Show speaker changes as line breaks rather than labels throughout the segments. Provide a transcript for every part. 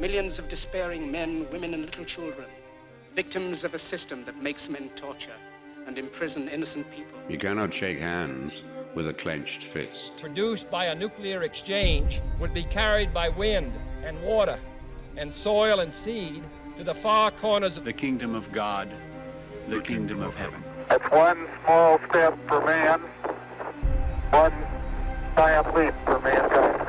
Millions of despairing men, women, and little children, victims of a system that makes men torture and imprison innocent people.
You cannot shake hands with a clenched fist.
Produced by a nuclear exchange would be carried by wind and water and soil and seed to the far corners of
the kingdom of God, the kingdom of heaven.
That's one small step for man, one giant leap for mankind.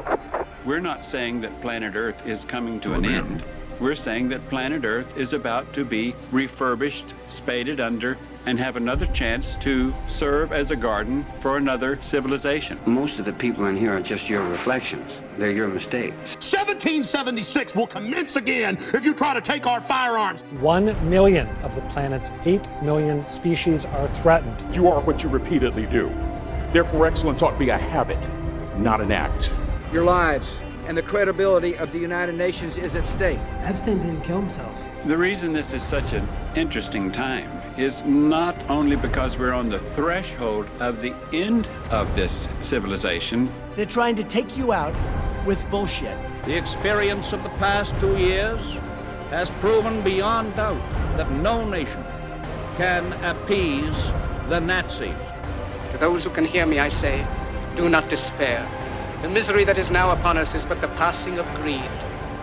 We're not saying that planet Earth is coming to an end. We're saying that planet Earth is about to be refurbished, spaded under, and have another chance to serve as a garden for another civilization.
Most of the people in here are just your reflections. They're your mistakes.
1776 will commence again if you try to take our firearms.
1 million of the planet's 8 million species are threatened.
You are what you repeatedly do. Therefore, excellence ought to be a habit, not an act.
Your lives and the credibility of the United Nations is at stake.
Epstein didn't kill himself.
The reason this is such an interesting time is not only because we're on the threshold of the end of this civilization.
They're trying to take you out with bullshit.
The experience of the past 2 years has proven beyond doubt that no nation can appease the Nazis.
To those who can hear me, I say, do not despair. The misery that is now upon us is but the passing of greed,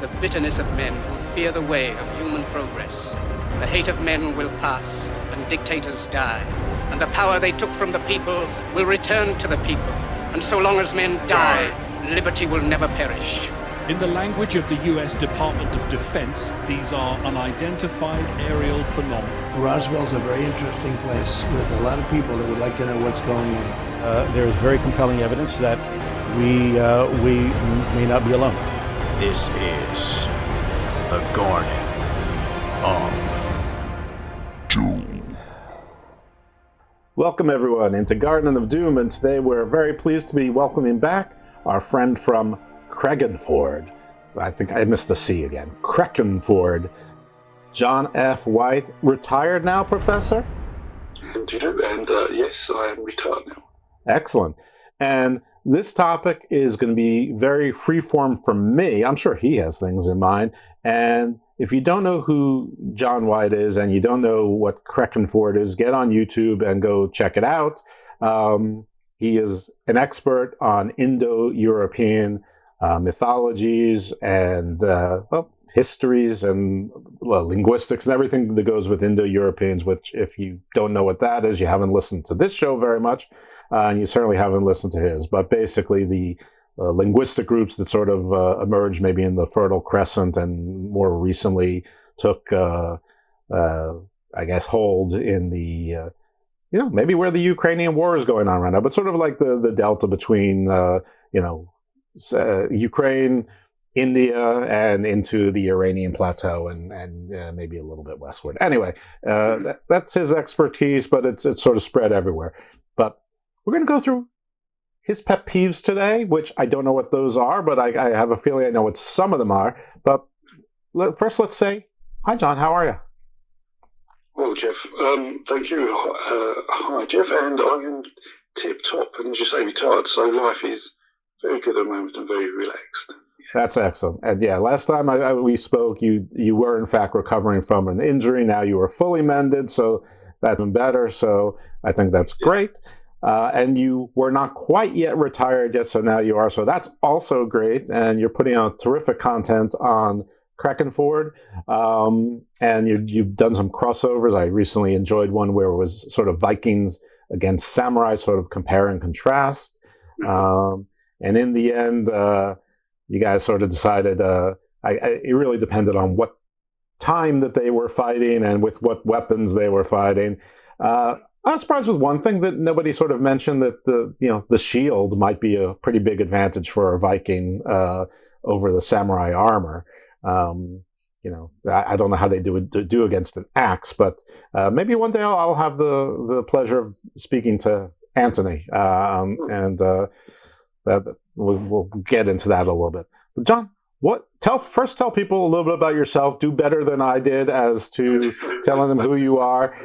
the bitterness of men who fear the way of human progress. The hate of men will pass, and dictators die, and the power they took from the people will return to the people. And so long as men die, liberty will never perish.
In the language of the U.S. Department of Defense, these are unidentified aerial phenomena.
Roswell's a very interesting place with a lot of people that would like to know what's going on.
There is very compelling evidence that we may not be alone.
This is the Garden of Doom.
Welcome everyone into Garden of Doom, and today we're very pleased to be welcoming back our friend from Crecganford. I think I missed the C again. Crecganford. Jon F White, retired now, Professor?
Indeed, and yes, I am retired now.
Excellent. And this topic is going to be very freeform from me. I'm sure he has things in mind. And if you don't know who Jon White is and you don't know what Crecganford is, get on YouTube and go check it out. He is an expert on Indo-European mythologies and histories and linguistics and everything that goes with Indo-Europeans, which if you don't know what that is, you haven't listened to this show very much, and you certainly haven't listened to his. But basically the linguistic groups that sort of emerged maybe in the Fertile Crescent and more recently took, I guess, hold in the, maybe where the Ukrainian war is going on right now, but sort of like the delta between, Ukraine, India, and into the Iranian plateau and maybe a little bit westward. Anyway, that's his expertise, but it's sort of spread everywhere. But we're going to go through his pet peeves today, which I don't know what those are, but I have a feeling I know what some of them are. But first, let's say, hi, Jon, how are you?
Well, Jeff, thank you. Hi, Jeff, and I am tip-top, and as you say, retired, so life is very good at the moment and very relaxed.
That's excellent. And yeah, last time we spoke, you were in fact recovering from an injury. Now you are fully mended, so that's been better. So I think that's great. And you were not quite yet retired yet, so now you are. So that's also great. And you're putting out terrific content on Crecganford. And you've done some crossovers. I recently enjoyed one where it was sort of Vikings against samurai, sort of compare and contrast. And in the end, you guys sort of decided it really depended on what time that they were fighting and with what weapons they were fighting. I was surprised with one thing that nobody sort of mentioned, that the shield might be a pretty big advantage for a Viking over the samurai armor. I don't know how they do against an axe, but maybe one day I'll have the pleasure of speaking to Anthony, and we'll get into that a little bit. But Jon, first tell people a little bit about yourself. Do better than I did as to telling them who you are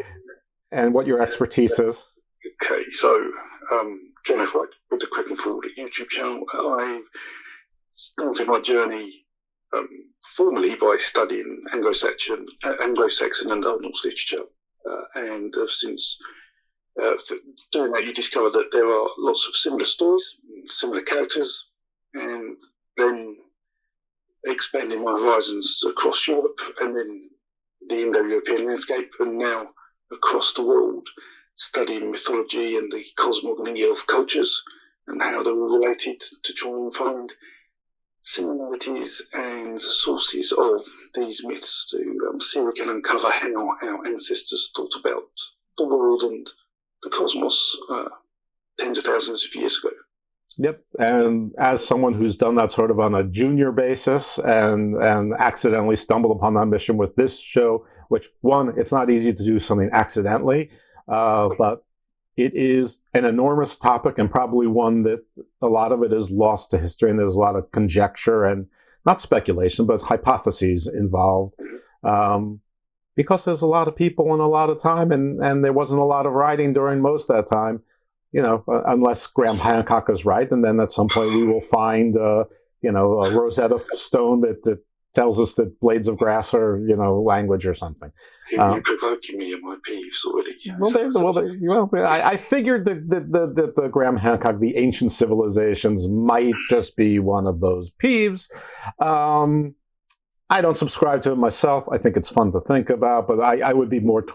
and what your expertise is.
Okay, so Jon F White with the Crecganford YouTube channel. I've started my journey formerly by studying Anglo-Saxon and Old Norse literature, and since doing that, you discover that there are lots of similar stories, similar characters, and then expanding my horizons across Europe, and then the Indo-European landscape, and now across the world, studying mythology and the cosmogony of cultures and how they're all related, to try and find similarities and sources of these myths to see if we can uncover how our ancestors thought about the world and the cosmos tens of thousands of years ago.
Yep, and as someone who's done that sort of on a junior basis and accidentally stumbled upon that mission with this show, which, one, it's not easy to do something accidentally, but it is an enormous topic and probably one that a lot of it is lost to history, and there's a lot of conjecture and not speculation, but hypotheses involved. Because there's a lot of people and a lot of time, and there wasn't a lot of writing during most of that time. Unless Graham Hancock is right, and then at some point we will find, a Rosetta Stone that tells us that blades of grass are, language or something.
You're provoking me and my peeves already.
I figured that the Graham Hancock, the ancient civilizations, might just be one of those peeves. I don't subscribe to it myself. I think it's fun to think about, but I would be more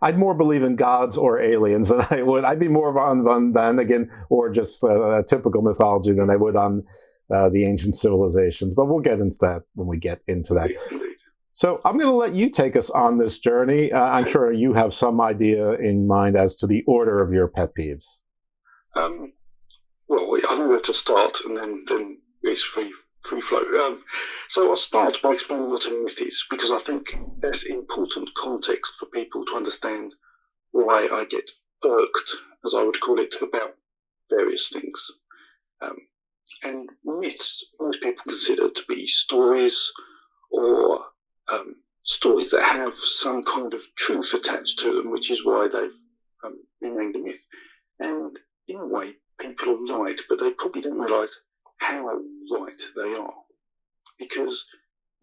I'd more believe in gods or aliens than I would. I'd be more on Van again, or just a typical mythology than I would on the ancient civilizations. But we'll get into that when we get into that. So I'm going to let you take us on this journey. I'm sure you have some idea in mind as to the order of your pet peeves.
Well, I know where to start, and then it's free flow. So I'll start by explaining what a myth is, because I think that's important context for people to understand why I get irked, as I would call it, about various things. And myths, most people consider to be stories, or stories that have some kind of truth attached to them, which is why they've been named a myth. And in a way, people are right, but they probably don't realise how right they are, because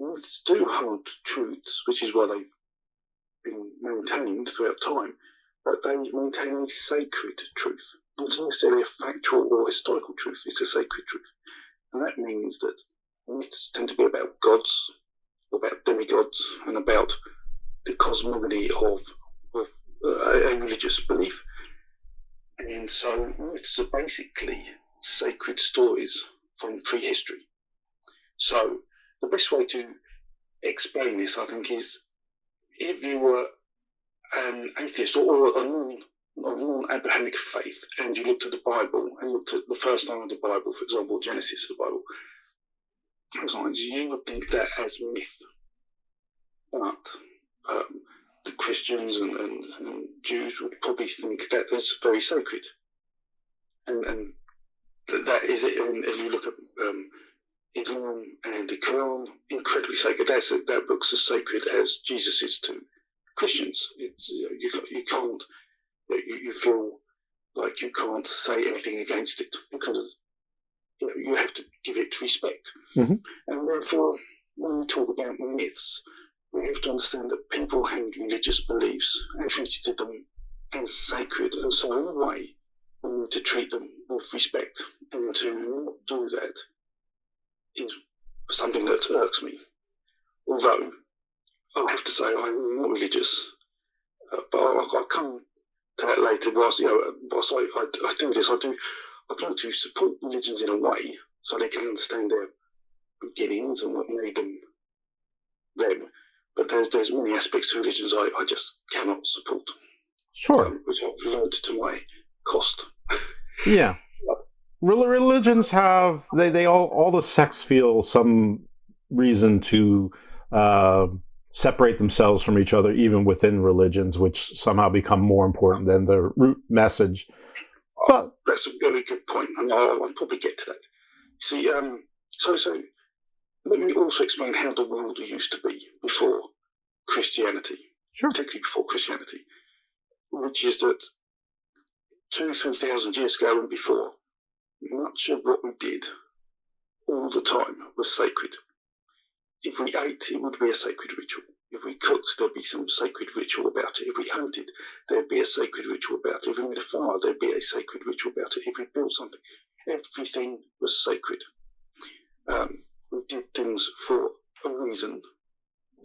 myths do hold truths, which is why they've been maintained throughout time, but they maintain a sacred truth, not necessarily a factual or historical truth. It's a sacred truth, and that means that myths tend to be about gods, about demigods, and about the cosmogony of a religious belief. And so myths are basically sacred stories from prehistory. So the best way to explain this, I think, is if you were an atheist or a non-Abrahamic faith, and you looked at the Bible and looked at the first time of the Bible, for example, Genesis of the Bible, you would think that as myth. But the Christians and Jews would probably think that that's very sacred. And that is it. And if you look at Islam and the Quran, incredibly sacred. That book's as sacred as Jesus is to Christians. It's, you can't. You feel like you can't say anything against it, because you have to give it respect.
Mm-hmm.
And therefore, when we talk about myths, we have to understand that people had religious beliefs and treated them as sacred, and so in a way, we need to treat them with respect. And to not do that is something that irks me. Although, I have to say, I'm not religious, but I'll come to that later. Whilst I do this, I'd like to support religions in a way so they can understand their beginnings and what made them them. But there's many aspects to religions I just cannot support.
Sure.
Which I've learned to my cost.
Yeah. Religions have, they all the sects feel some reason to separate themselves from each other, even within religions, which somehow become more important than the root message. But
that's a very good point, and I'll probably get to that. See, so let me also explain how the world used to be before Christianity.
Sure.
Particularly before Christianity, which is that 2,000-3,000 years ago and before, much of what we did all the time was sacred. If we ate, it would be a sacred ritual. If we cooked, there'd be some sacred ritual about it. If we hunted, there'd be a sacred ritual about it. If we made a fire, there'd be a sacred ritual about it. If we built something, everything was sacred. We did things for a reason.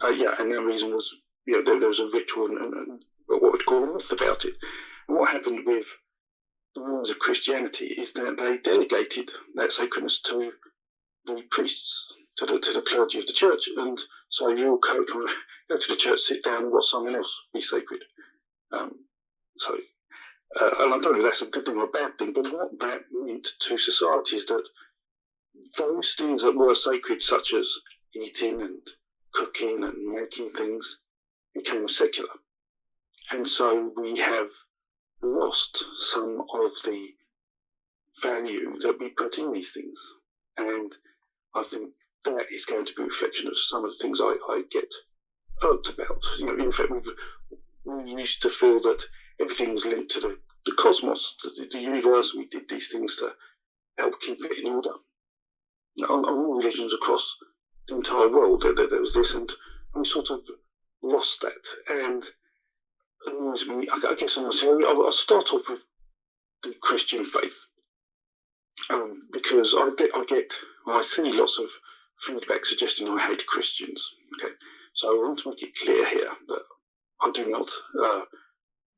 And that reason was, there was a ritual and what we'd call a myth about it. And what happened with the rules of Christianity is that they delegated that sacredness to the priests, to the clergy of the church, and so you all go to the church, sit down, and watch someone else be sacred. And I don't know if that's a good thing or a bad thing, but what that meant to society is that those things that were sacred, such as eating and cooking and making things, became secular, and so we have lost some of the value that we put in these things, and I think that is going to be a reflection of some of the things I get irked about. In fact, we used to feel that everything was linked to the cosmos, the universe. We did these things to help keep it in order. On all religions across the entire world, there was this, and we sort of lost that. And I guess I'll start off with the Christian faith, because I see lots of feedback suggesting I hate Christians. Okay, so I want to make it clear here that I do not.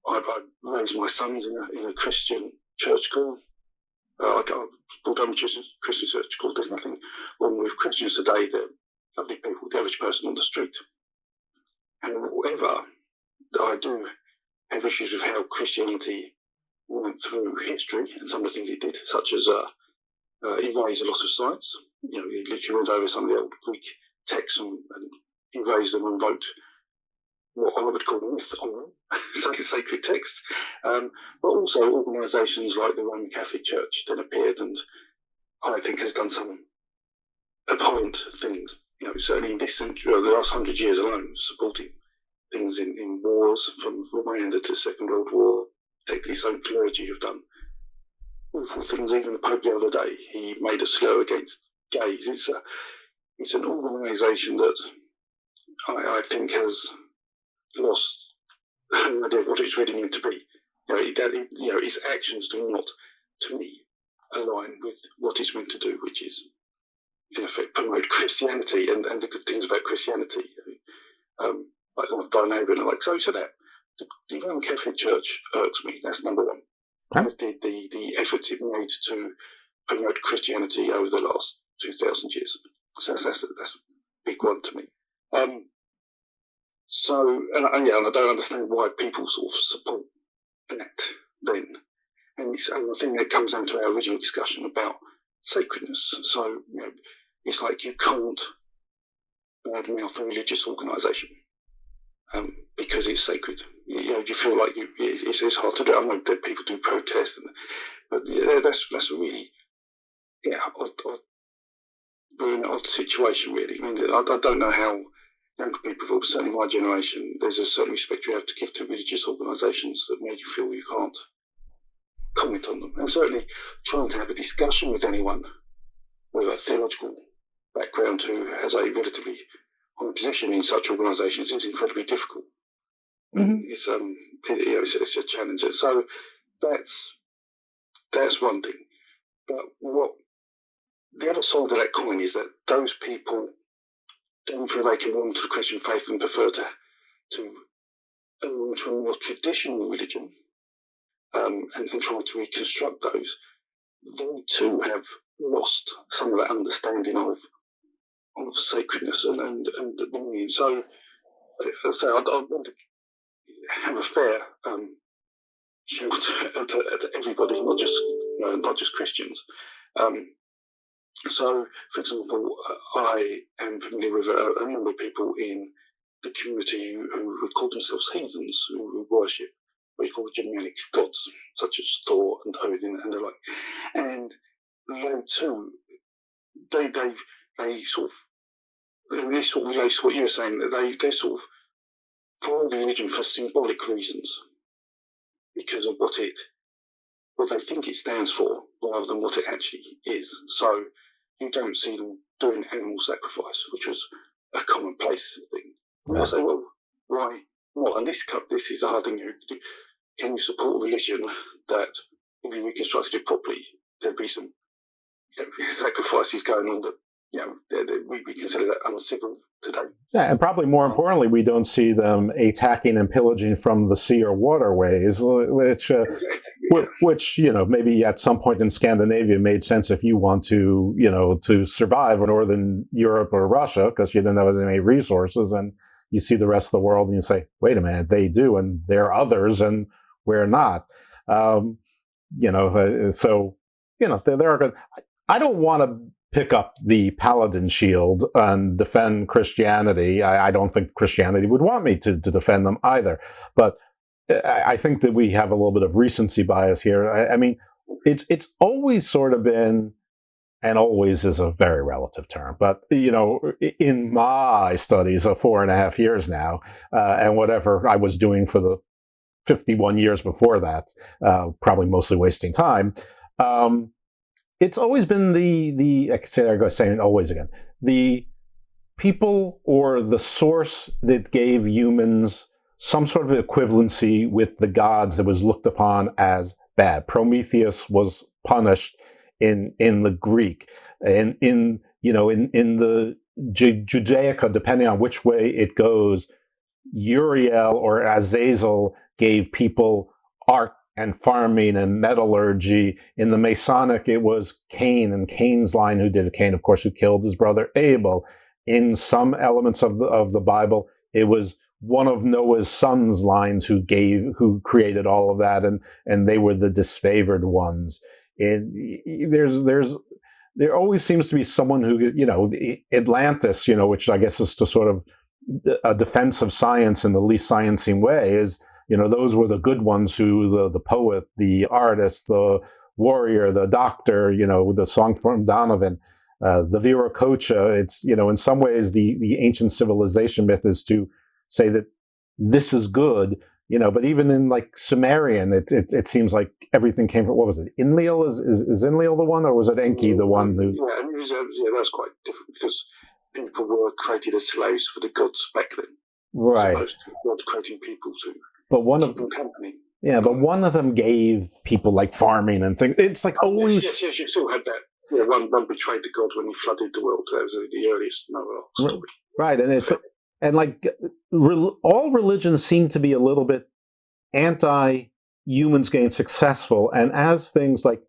I raised my sons in a Christian church school. I brought up a Christian church school. There's nothing wrong with Christians today. They're lovely people, the average person on the street. However, I do have issues with how Christianity went through history and some of the things it did, such as erase a lot of sites. He literally went over some of the old Greek texts and erased them and wrote what I would call myth on them, sacred texts. But also organisations like the Roman Catholic Church then appeared, and I think has done some abhorrent things. Certainly in this century, the last 100 years alone, supporting things in wars from Rwanda to the Second World War, particularly its own clergy have done awful things. Even the Pope the other day, he made a slur against gays. It's an organisation that I think has lost an idea of what it's really meant to be. Its actions do not, to me, align with what it's meant to do, which is, in effect, promote Christianity and the good things about Christianity. Like love thy neighbour and so that the Roman Catholic Church irks me. That's number one. As did the efforts it made to promote Christianity over the last 2,000 years. So that's a big one to me. And I don't understand why people sort of support that then. And I think that comes down to our original discussion about sacredness. So, it's like you can't badmouth a religious organisation because it's sacred. You feel like it's hard to do. I know that people do protest, but that's a really we're in an odd situation, really. I don't know how younger people feel, but certainly my generation, there's a certain respect you have to give to religious organisations that made you feel you can't comment on them. And certainly trying to have a discussion with anyone with a theological background who has a relatively high position in such organisations is incredibly difficult. Mm-hmm. It's a challenge. So that's one thing. But what the other side of that coin is that those people don't feel they can belong to the Christian faith and prefer to belong to a more traditional religion and try to reconstruct those. They too have lost some of that understanding of sacredness and the meaning. So I want to have a fair shout to everybody, not just Christians. So, for example, I am familiar with a number of people in the community who call themselves heathens, who worship what you call Germanic gods, such as Thor and Odin and the like. And they too, they sort of, this sort of relates to what you were saying, that they sort of follow the religion for symbolic reasons because of what they think it stands for rather than what it actually is. So you don't see them doing animal sacrifice, which was a people will say, well, why? Well, and this is the hard thing. Can you support a religion that, if you reconstructed it properly, there'd be some sacrifices going on that, we consider that uncivil today.
Yeah, and probably more importantly, we don't see them attacking and pillaging from the sea or waterways, which maybe at some point in Scandinavia made sense if you want to, to survive in Northern Europe or Russia, because you didn't have as many resources, and you see the rest of the world and you say, wait a minute, they do, and they're others, and we're not. So there are good. I don't want to pick up the paladin shield and defend Christianity. I don't think Christianity would want me to defend them either. But I think that we have a little bit of recency bias here. I mean, it's always sort of been, and always is a very relative term, but, in my studies of 4.5 years now, and whatever I was doing for the 51 years before that, probably mostly wasting time, it's always been saying always again, the people or the source that gave humans some sort of equivalency with the gods that was looked upon as bad. Prometheus was punished in the Greek, and in the Judaica, depending on which way it goes, Uriel or Azazel gave people art and farming and metallurgy. In the Masonic, it was Cain and Cain's line, Cain, of course, who killed his brother Abel. In some elements of the Bible, it was one of Noah's sons' lines who created all of that, and they were the disfavored ones. There always seems to be someone who, Atlantis, which I guess is to sort of a defense of science in the least sciencing way, is, those were the good ones who, the poet, the artist, the warrior, the doctor, the song from Donovan, the Viracocha. It's, in some ways, the ancient civilization myth is to say that this is good, but even in like Sumerian, it seems like everything came from, what was it? Enlil? Is Enlil the one, or was it Enki the one who?
Yeah, that's quite different, because people were created as slaves for the gods back then.
Right.
As opposed to God creating people to keep them company.
Yeah, but one of them gave people like farming and things. It's like always.
Yes, you still had that. One betrayed the god when he flooded the world. That was the earliest Noah story.
Right, and all religions seem to be a little bit anti-humans getting successful, and as things like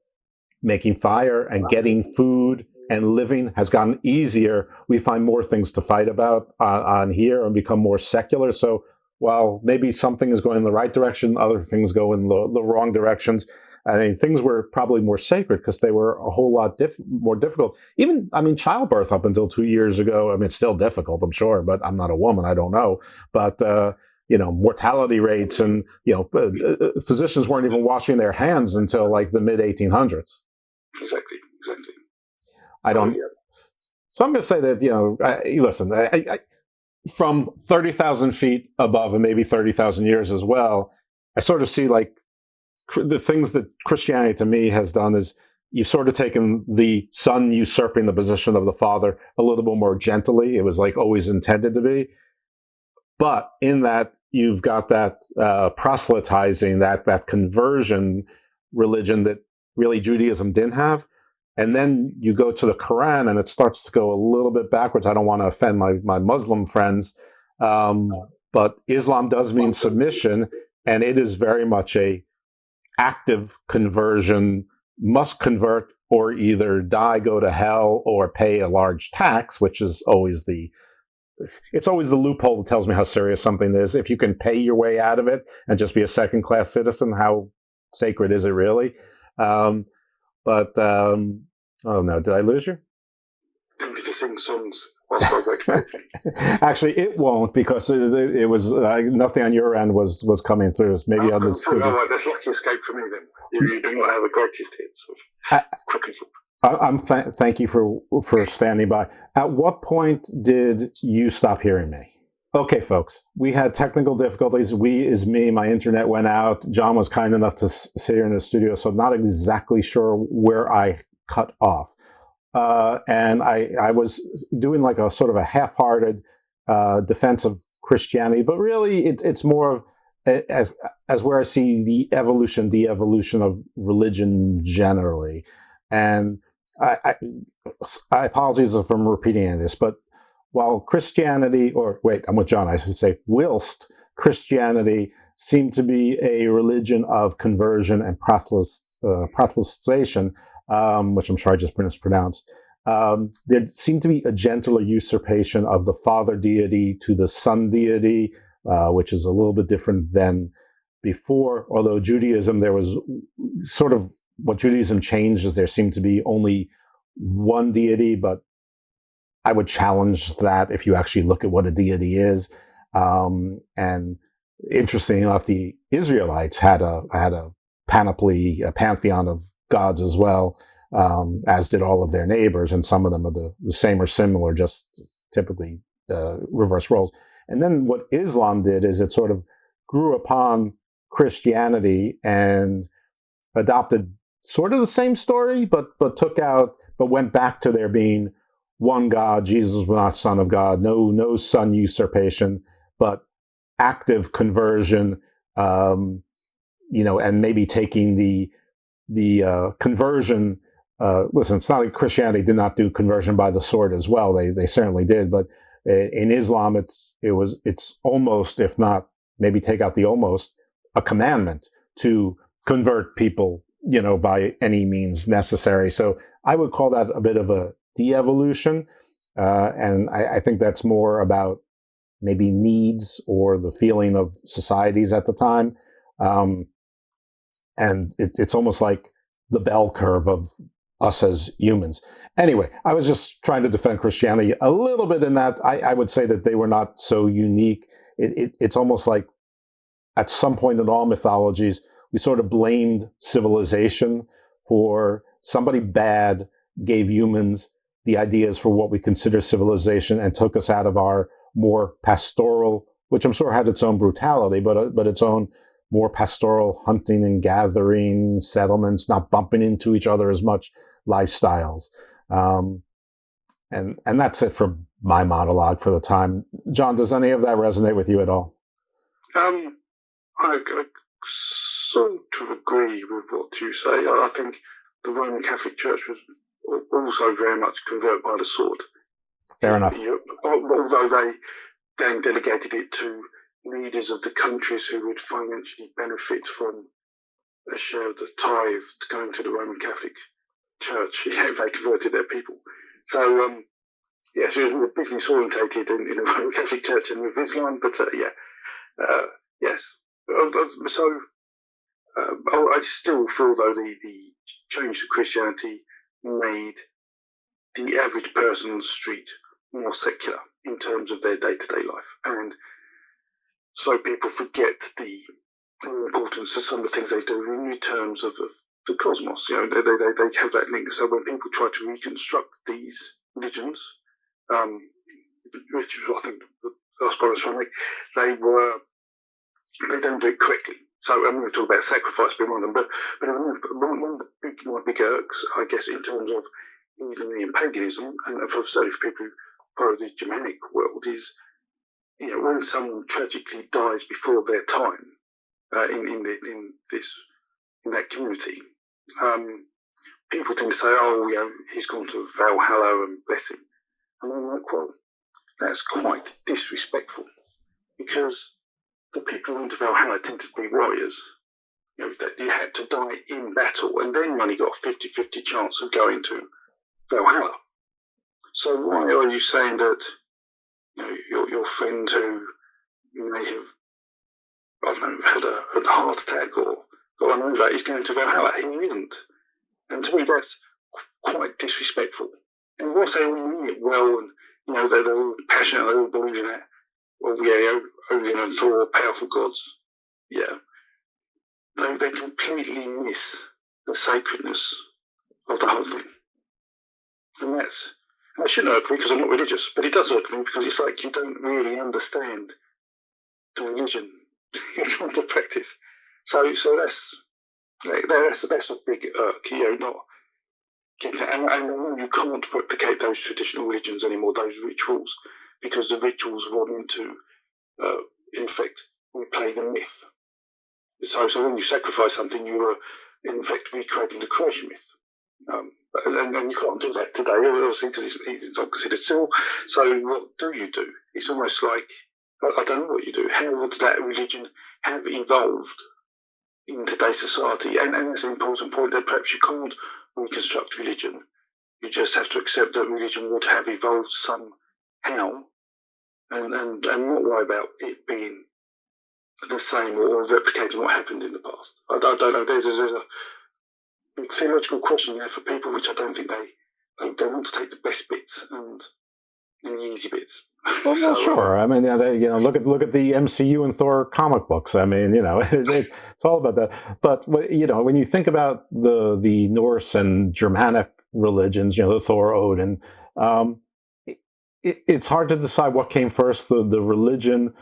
making fire and getting food and living has gotten easier, we find more things to fight about on here and become more secular. So while maybe something is going in the right direction, other things go in the wrong directions. I mean, things were probably more sacred because they were a whole lot more difficult. Even, childbirth up until 2 years ago, it's still difficult, I'm sure, but I'm not a woman, I don't know. But, mortality rates and, physicians weren't even washing their hands until like the mid-1800s.
Exactly.
So I'm going to say that, listen, I from 30,000 feet above and maybe 30,000 years as well, I sort of see like the things that Christianity to me has done is you've sort of taken the son usurping the position of the father a little bit more gently. It was like always intended to be. But in that, you've got that proselytizing, that conversion religion that really Judaism didn't have. And then you go to the Quran and it starts to go a little bit backwards. I don't want to offend my Muslim friends, but Islam does mean submission, and it is very much a active conversion, must convert or either die, go to hell, or pay a large tax, which is always the loophole that tells me how serious something is. If you can pay your way out of it and just be a second-class citizen, how sacred is it really? Oh no, did I lose you?
Tempted to sing songs whilst I wait.
Actually, it won't, because it was nothing on your end was coming through. Maybe on the studio.
Right, that's lucky escape for me then. You do not have a greatest hits of Crecganford.
Thank you for standing by. At what point did you stop hearing me? Okay, folks, we had technical difficulties. We is me. My internet went out. John was kind enough to sit here in the studio, so I'm not exactly sure where I cut off. And I was doing like a sort of a half-hearted defense of Christianity, but really it's more of as where I see the evolution, de-evolution of religion generally. And I apologize if I'm repeating this, but while Christianity, or wait, I'm with John, I should say, whilst Christianity seemed to be a religion of conversion and proselytization, which I'm sure I just mispronounced, there seemed to be a gentler usurpation of the father deity to the son deity, which is a little bit different than before. Although Judaism, there was sort of what Judaism changed is there seemed to be only one deity, but I would challenge that if you actually look at what a deity is. And interestingly enough, the Israelites had a panoply, a pantheon of gods as well, as did all of their neighbors, and some of them are the same or similar, just typically reverse roles. And then what Islam did is it sort of grew upon Christianity and adopted sort of the same story, but went back to there being one God. Jesus was not Son of God, no son usurpation, but active conversion, and maybe taking the conversion. Listen, it's not like Christianity did not do conversion by the sword as well. They certainly did, but in Islam, it's almost, if not, maybe take out the almost, a commandment to convert people, by any means necessary. So I would call that a bit of a de-evolution, and I think that's more about maybe needs or the feeling of societies at the time, and it's almost like the bell curve of us as humans. Anyway, I was just trying to defend Christianity a little bit in that I would say that they were not so unique. It's almost like at some point in all mythologies, we sort of blamed civilization for somebody bad gave humans the ideas for what we consider civilization and took us out of our more pastoral, which I'm sure had its own brutality, but its own more pastoral hunting and gathering settlements, not bumping into each other as much lifestyles. And that's it for my monologue for the time. John, does any of that resonate with you at all?
I sort of agree with what you say. I think the Roman Catholic Church was also very much converted by the sword.
Fair enough.
Although they then delegated it to leaders of the countries who would financially benefit from a share of the tithe going to the Roman Catholic Church if they converted their people. So, yes, it was more business orientated in the Roman Catholic Church and with Islam, but yes. So, I still feel though the change to Christianity made the average person on the street more secular in terms of their day-to-day life, and so people forget the importance of some of the things they do in terms of the cosmos. They have that link. So when people try to reconstruct these religions, which is I think the last point I was trying to make, they don't do it correctly. So I'm going to talk about sacrifice being one of them, but one of the big irks, I guess, in terms of heathenry and paganism, and certainly for people who follow the Germanic world, is when someone tragically dies before their time in that community, people tend to say, "Oh, he's gone to Valhalla and bless him," and I'm like, "Well, that's quite disrespectful, because the people who went to Valhalla tend to be warriors. That you had to die in battle, and then you only got a 50-50 chance of going to Valhalla. So why are you saying that your friend who may have, I don't know, had a heart attack or got an over is going to Valhalla? He isn't. And to me, that's quite disrespectful. And whilst they all mean it well, and they're all passionate, they all believe in that. Well, yeah, Odin and Thor are powerful gods. Yeah. They completely miss the sacredness of the whole thing. And I shouldn't irk me because I'm not religious, but it does irk me because it's like you don't really understand the religion you're trying to practice. So that's a big irk, not getting that. And you can't replicate those traditional religions anymore, those rituals, because the rituals run into in effect, replay the myth. So when you sacrifice something, you are in effect recreating the creation myth. And you can't do that today, obviously, because it's not considered civil. So what do? It's almost like, I don't know what you do. How would that religion have evolved in today's society? And that's an important point, that perhaps you can't reconstruct religion. You just have to accept that religion would have evolved somehow, and not worry about it being the same or replicating what happened in the past. I don't know. There's a big theological question there for people, which I don't think they want to take the best bits and the easy bits.
Well, sure. I mean, look at the MCU and Thor comic books. I mean, it's all about that. But when you think about the Norse and Germanic religions, the Thor, Odin, it's hard to decide what came first, the religion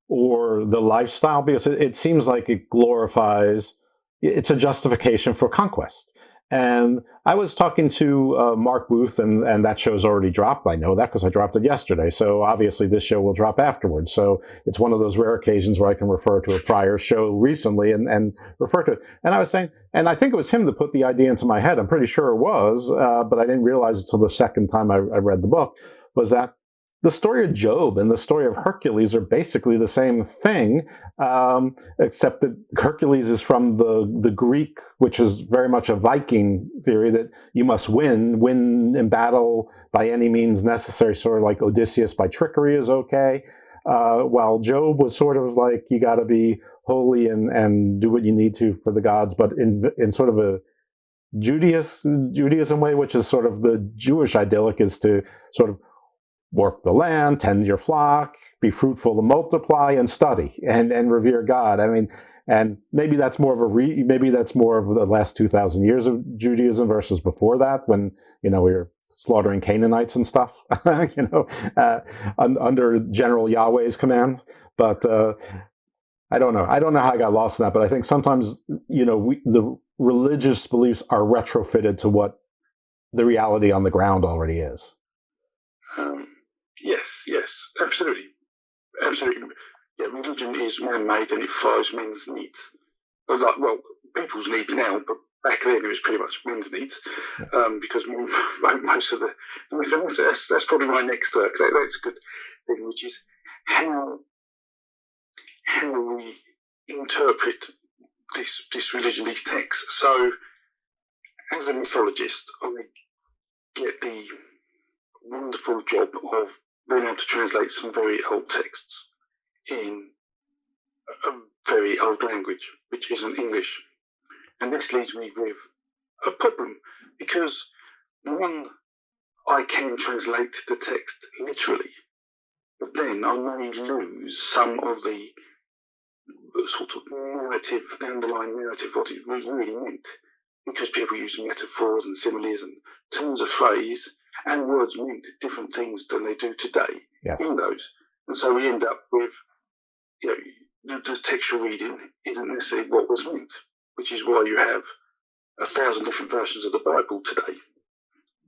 or the lifestyle, because it seems like it glorifies. It's a justification for conquest. And I was talking to Mark Booth, and that show's already dropped. I know that because I dropped it yesterday. So obviously this show will drop afterwards. So it's one of those rare occasions where I can refer to a prior show recently and refer to it. And I was saying, and I think it was him that put the idea into my head. I'm pretty sure it was, but I didn't realize it until the second time I read the book, was that the story of Job and the story of Hercules are basically the same thing, except that Hercules is from the Greek, which is very much a Viking theory, that you must win in battle by any means necessary, sort of like Odysseus by trickery is okay. While Job was sort of like, you got to be holy and do what you need to for the gods, but in sort of a Judaism way, which is sort of the Jewish idyllic, is to sort of work the land, tend your flock, be fruitful and multiply, and study and revere God. I mean, and maybe that's more of the last 2,000 years of Judaism versus before that, when we were slaughtering Canaanites and stuff, under General Yahweh's command. But I don't know. I don't know how I got lost in that. But I think sometimes the religious beliefs are retrofitted to what the reality on the ground already is.
Yes, absolutely. Yeah, religion is man-made and it follows men's needs. People's needs now, but back then it was pretty much men's needs, because most of that's probably my next that's a good thing, which is how we interpret this religion, these texts. So, as a mythologist, I get the wonderful job of being able to translate some very old texts in a very old language, which isn't English. And this leaves me with a problem, because one, I can translate the text literally, but then I may lose some of the sort of narrative, the underlying narrative, what it really meant, because people use metaphors and similes and turns of phrase, and words mean different things than they do today in those. And so we end up with, the textual reading isn't necessarily what was meant, which is why you have 1,000 different versions of the Bible today.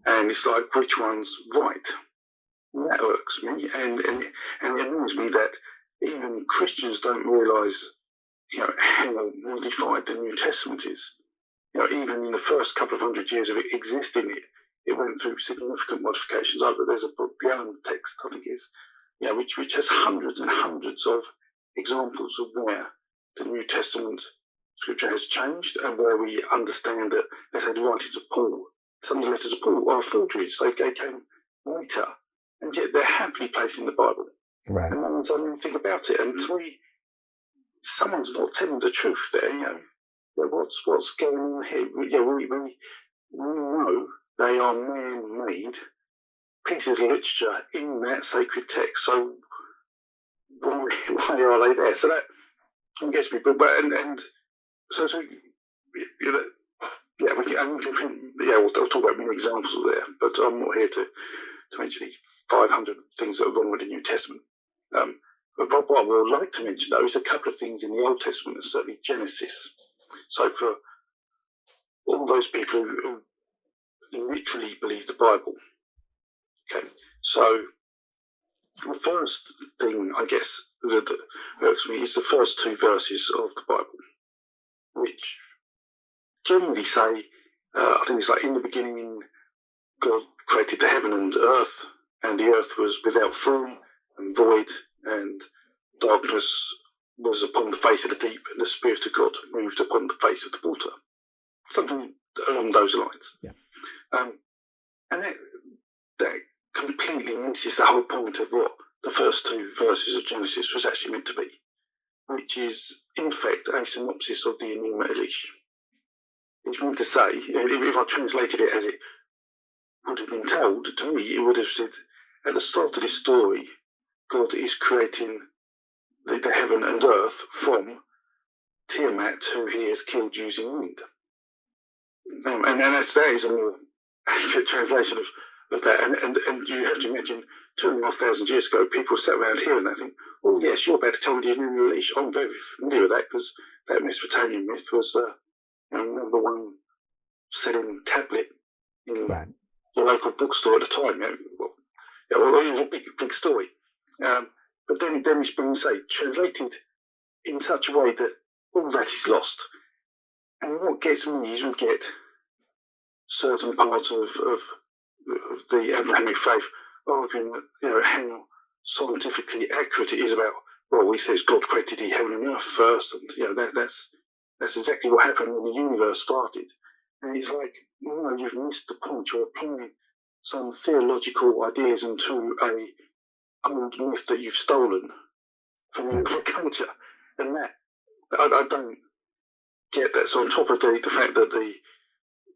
And it's like, which one's right? And that irks me, and it annoys me that even Christians don't realise, how modified the New Testament is. Even in the first couple of hundred years of it existing, it went through significant modifications. There's a book, the Allen text, I think is, which has hundreds and hundreds of examples of where the New Testament scripture has changed, and where we understand that, let's say, the writings of Paul, some of the letters of Paul are forgeries. They came later, and yet they're happily placed in the Bible.
Right.
And no one's done anything about it. And someone's not telling the truth there. What's going on here? We know they are man-made pieces of literature in that sacred text. So why are they there? So that gets me. But so we'll talk about many examples of there. But I'm not here to mention 500 things that are wrong with the New Testament. But what I would like to mention, though, is a couple of things in the Old Testament, and certainly Genesis. So for all those people who literally believe the Bible, okay, so the first thing, I guess, that irks me is the first two verses of the Bible, which generally say, I think it's like, in the beginning God created the heaven and earth, and the earth was without form and void, and darkness was upon the face of the deep, and the Spirit of God moved upon the face of the water. Something along those lines.
Yeah.
And that completely misses the whole point of what the first two verses of Genesis was actually meant to be, which is, in fact, a synopsis of the Enuma Elish. It's meant to say, if I translated it as it would have been told to me, it would have said, at the start of this story, God is creating the heaven and earth from Tiamat, who he has killed using wind. And that is a more accurate translation of that. And you have to imagine, 2,500 years ago, people sat around here and they think, oh yes, you're about to tell me the Enuma Elish. I'm very familiar with that, because that Mesopotamian myth was the number one selling tablet in the local bookstore at the time. It was a big story. But then we spring and say, translated in such a way that all that is lost. And what gets me is we get certain parts of the Abrahamic faith arguing that, how scientifically accurate it is about, well, he says God created the heaven and earth first, and that's exactly what happened when the universe started. And it's like, no, you've missed the point. You're applying some theological ideas into a old myth that you've stolen from another culture, and that I don't get that. So on top of the fact that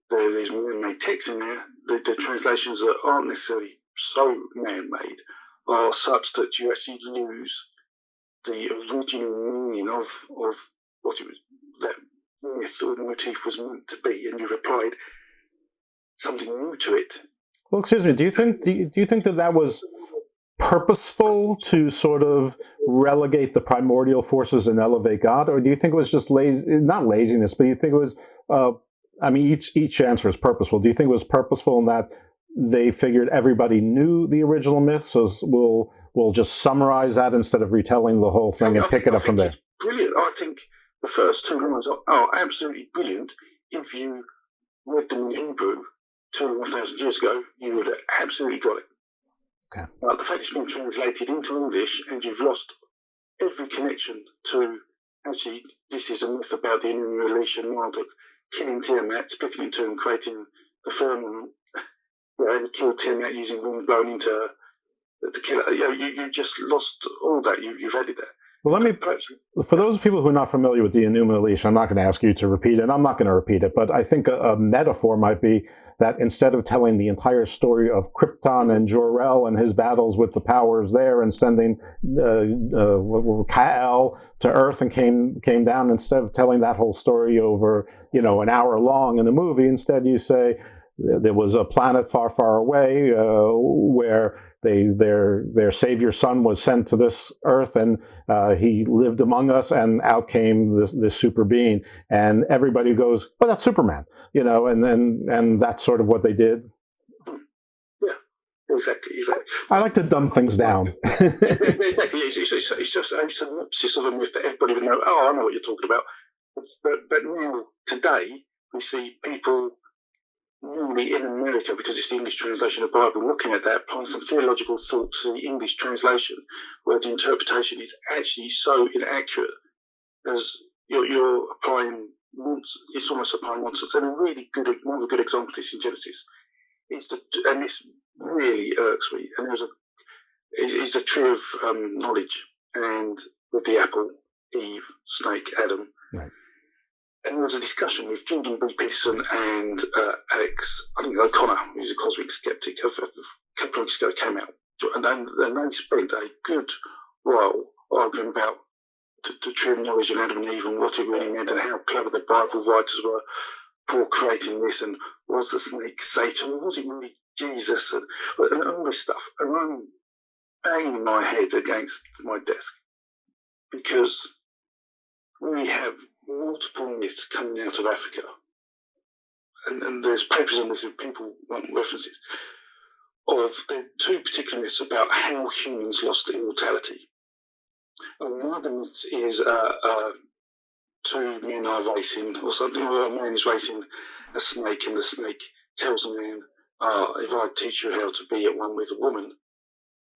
there's man-made texts in there, the translations that aren't necessarily so man-made are such that you actually lose the original meaning of what it was, that myth or motif was meant to be, and you've applied something new to it.
Well, excuse me. Do you think that was purposeful to sort of relegate the primordial forces and elevate God, or do you think it was just not laziness, but you think it was? Each answer is purposeful. Do you think it was purposeful in that they figured everybody knew the original myth, so we'll just summarize that instead of retelling the whole thing and pick it up from there?
Brilliant. I think the first two lines are absolutely brilliant. If you read them in Hebrew 2,500 years ago, you would have absolutely got it.
Okay.
The fact it's been translated into English and you've lost every connection to, actually, this is a myth about the Enuma Elish and Marduk killing Tiamat, splitting it in two and creating the firmament, and killed Tiamat using wind blowing into her to kill her. You just lost all that. You've added that.
Well, for those people who are not familiar with the Enuma Elish, I'm not going to ask you to repeat it, and I'm not going to repeat it, but I think a metaphor might be that instead of telling the entire story of Krypton and Jor-El and his battles with the powers there and sending Kal to Earth and came down, instead of telling that whole story over, an hour long in a movie, instead you say there was a planet far, far away where their savior son was sent to this earth, and he lived among us, and out came this super being, and everybody goes, "Oh, that's Superman," and that's sort of what they did.
Yeah, exactly.
I like to dumb things down.
Exactly. It's just a synopsis of a myth that everybody would know. Oh, I know what you're talking about. But now today we see people, normally in America, because it's the English translation of the Bible, looking at that, applying some theological thoughts to the English translation, where the interpretation is actually so inaccurate as you're applying nonsense. It's almost applying nonsense. And one of the good examples of this in Genesis and this really irks me. And it's a tree of knowledge, and with the apple, Eve, snake, Adam.
Right. And
there was a discussion with Jordan B. Peterson and Alex, I think O'Connor, who's a cosmic skeptic, a couple of weeks ago came out. And they spent a good while arguing about the tree of knowledge in Adam and Eve and what it really meant and how clever the Bible writers were for creating this, and was the snake Satan, or was it really Jesus, and all this stuff. And I'm banging my head against my desk because we have multiple myths coming out of Africa, and there's papers on this if people want references of two particular myths about how humans lost immortality. One of them is two men are racing or something, or a man is racing a snake, and the snake tells the man, if I teach you how to be at one with a woman,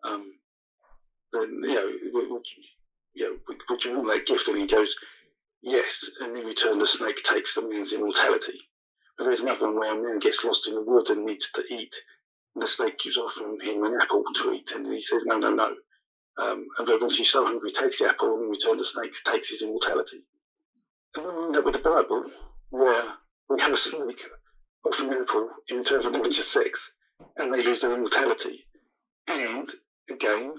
then, would you want that gift? And he goes, yes. And in return, the snake takes the man's immortality. But there's another one where a man gets lost in the wood and needs to eat, and the snake gives offering him an apple to eat, and he says, no. And once he's so hungry, he takes the apple, and in return, the snake takes his immortality. And then we end up with the Bible, where we have a snake offering an apple in return for religious sex, and they lose their immortality. And, again,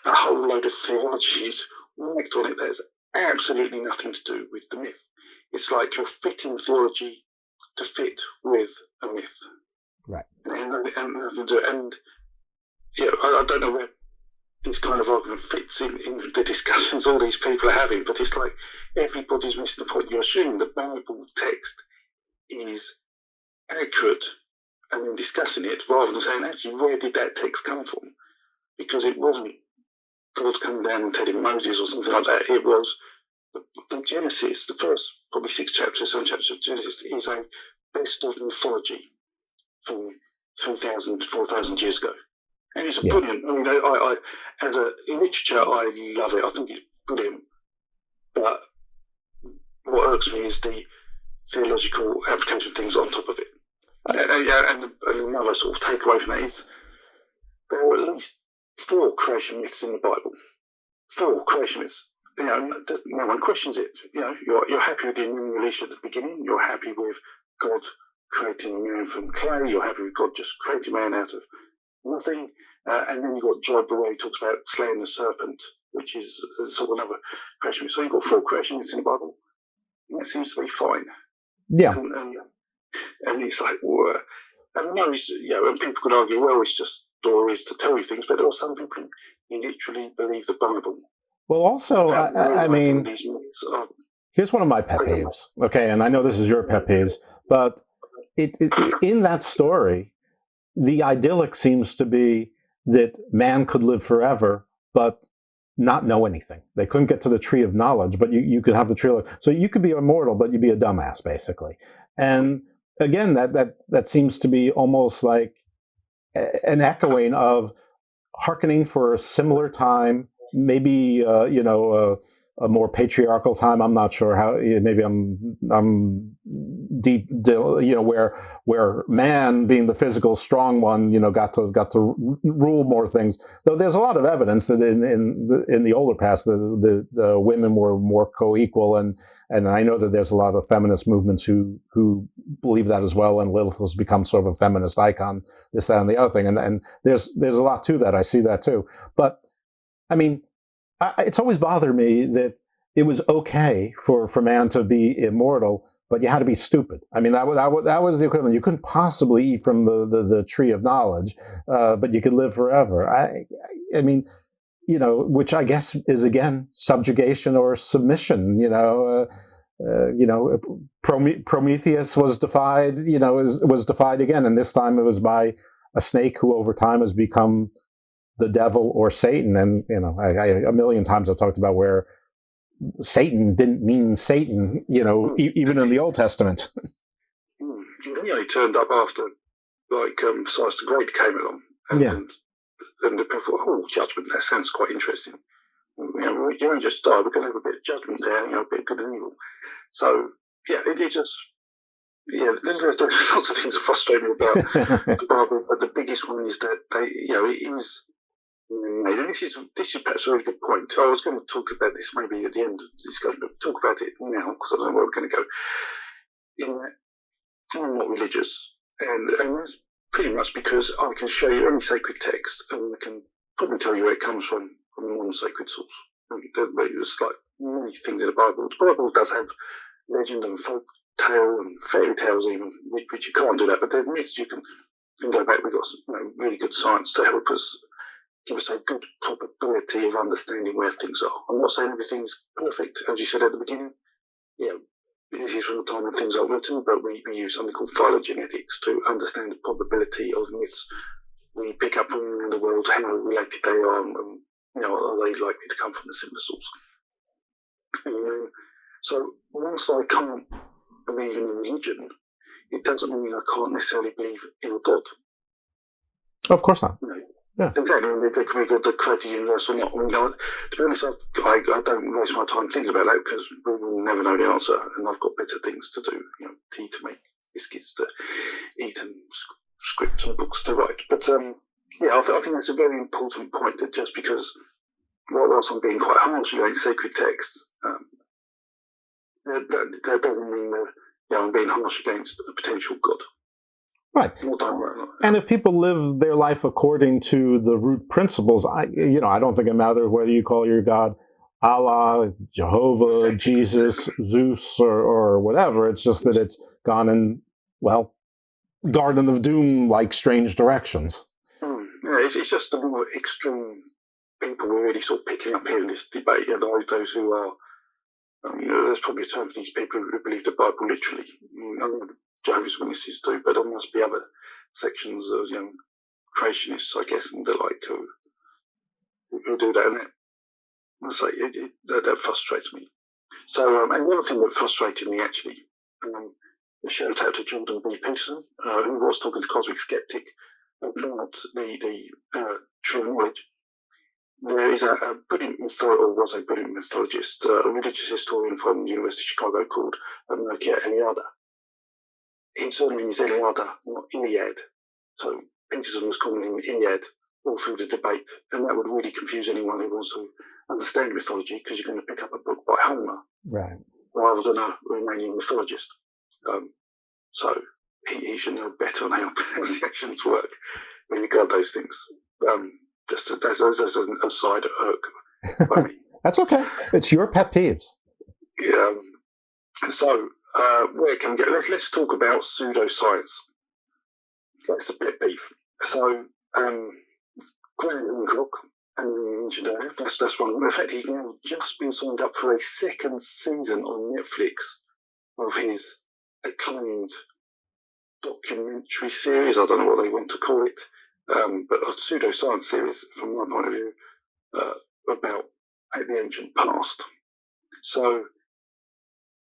a whole load of theologies whacked on it that has absolutely nothing to do with the myth. It's like you're fitting theology to fit with a myth.
Right.
And I don't know where this kind of argument fits in the discussions all these people are having, but it's like everybody's missing the point. You're assuming the Bible text is accurate and then discussing it rather than saying, actually, where did that text come from? Because it wasn't God coming down and telling Moses or something like that. It was the Genesis, the first probably 7 chapters of Genesis is a best of mythology from 3,000, 4,000 years ago. And it's a brilliant, I mean, I as a literature, I love it. I think it's brilliant. But what irks me is the theological application things on top of it. And another sort of takeaway from that is there are at least 4 creation myths in the Bible. 4 creation myths. No one questions it. You're happy with the human release at the beginning. You're happy with God creating man from clay. You're happy with God just creating man out of nothing. And then you've got Job, where he talks about slaying the serpent, which is sort of another creation myth. So you've got 4 creation myths in the Bible. And that seems to be fine.
Yeah.
And it's like, well, and I know and people could argue, well, it's just stories to tell you things, but there are some people who literally believe the Bible.
Well, also, I mean, here's one of my pet peeves, okay, and I know this is your pet peeves, but in that story, the idyllic seems to be that man could live forever, but not know anything. They couldn't get to the tree of knowledge, but you could have the tree of... So you could be immortal, but you'd be a dumbass, basically. And again, that seems to be almost like an echoing of hearkening for a similar time, maybe a more patriarchal time. I'm not sure how. Maybe I'm deep. Where man, being the physical strong one, got to rule more things. Though there's a lot of evidence that in the older past, the women were more co-equal, and I know that there's a lot of feminist movements who believe that as well. And Lilith has become sort of a feminist icon. This, that, and the other thing. And there's a lot to that. I see that too. But I mean, it's always bothered me that it was okay for man to be immortal, but you had to be stupid. I mean, that was the equivalent. You couldn't possibly eat from the tree of knowledge, but you could live forever. I mean, which I guess is again subjugation or submission. Prometheus was defied. Was defied again, and this time it was by a snake who over time has become the devil or Satan. And I a million times I've talked about where Satan didn't mean Satan, even in the Old Testament.
He only turned up after Cyrus the Great came along, and the people thought, judgment, that sounds quite interesting. You don't just die, we're going to have a bit of judgment there, a bit of good and evil. So it just there's lots of things that frustrate me about the Bible, but the biggest one is that it is. And this is perhaps a really good point. I was going to talk about this maybe at the end of the discussion, but talk about it now because I don't know where we're going to go. I'm not religious, and that's pretty much because I can show you any sacred text, and I can probably tell you where it comes from a non-sacred source. There's like many things in the Bible. The Bible does have legend and folk tale and fairy tales even, which you can't do that, but the myths you can go back. We've got some really good science to help us. Give us a good probability of understanding where things are. I'm not saying everything's perfect, as you said at the beginning. This is from the time when things are written, but we use something called phylogenetics to understand the probability of myths. We pick up from around the world how related they are and are they likely to come from a similar source? So whilst I can't believe in a religion, it doesn't mean I can't necessarily believe in a God.
Of course not.
Yeah. Exactly. There could be a God that created the universe or not. To be honest, I don't waste my time thinking about that because we will never know the answer, and I've got better things to do. Tea to make, biscuits to eat, and scripts and books to write. But I think that's a very important point. That just because, whilst I'm being quite harsh against sacred texts, that doesn't mean that I'm being harsh against a potential God.
Right. And if people live their life according to the root principles, I don't think it matters whether you call your God Allah, Jehovah, Jesus, Zeus, or whatever. It's just that it's gone in, Garden of Doom-like strange directions.
It's just the more extreme people we're really sort of picking up here in this debate. Those who are, there's probably a term for these people who believe the Bible literally. Jehovah's Witnesses do, but there must be other sections of creationists, I guess, and the like who do that. And that frustrates me. So, and one thing that frustrated me actually, a shout out to Jordan B. Peterson, who was talking to Cosmic Skeptic about the true knowledge. There is a brilliant mythologist, a religious historian from the University of Chicago called Mircea Eliade. His surname is Eliade, not Iliad. So Peterson was calling him Iliad all through the debate, and that would really confuse anyone who wants to understand mythology, because you're going to pick up a book by Homer,
right, rather
than a Romanian mythologist. So he should know better on how pronunciations work when you regard those things. Just as an aside irk.
That's okay. It's your pet peeves.
So where can we get? Let's talk about pseudoscience. That's a pet peeve. So Graham Hancock, and we mentioned earlier, that's one. In fact, he's now just been signed up for a second season on Netflix of his acclaimed documentary series. I don't know what they want to call it, but a pseudoscience series, from my point of view, about the ancient past. So,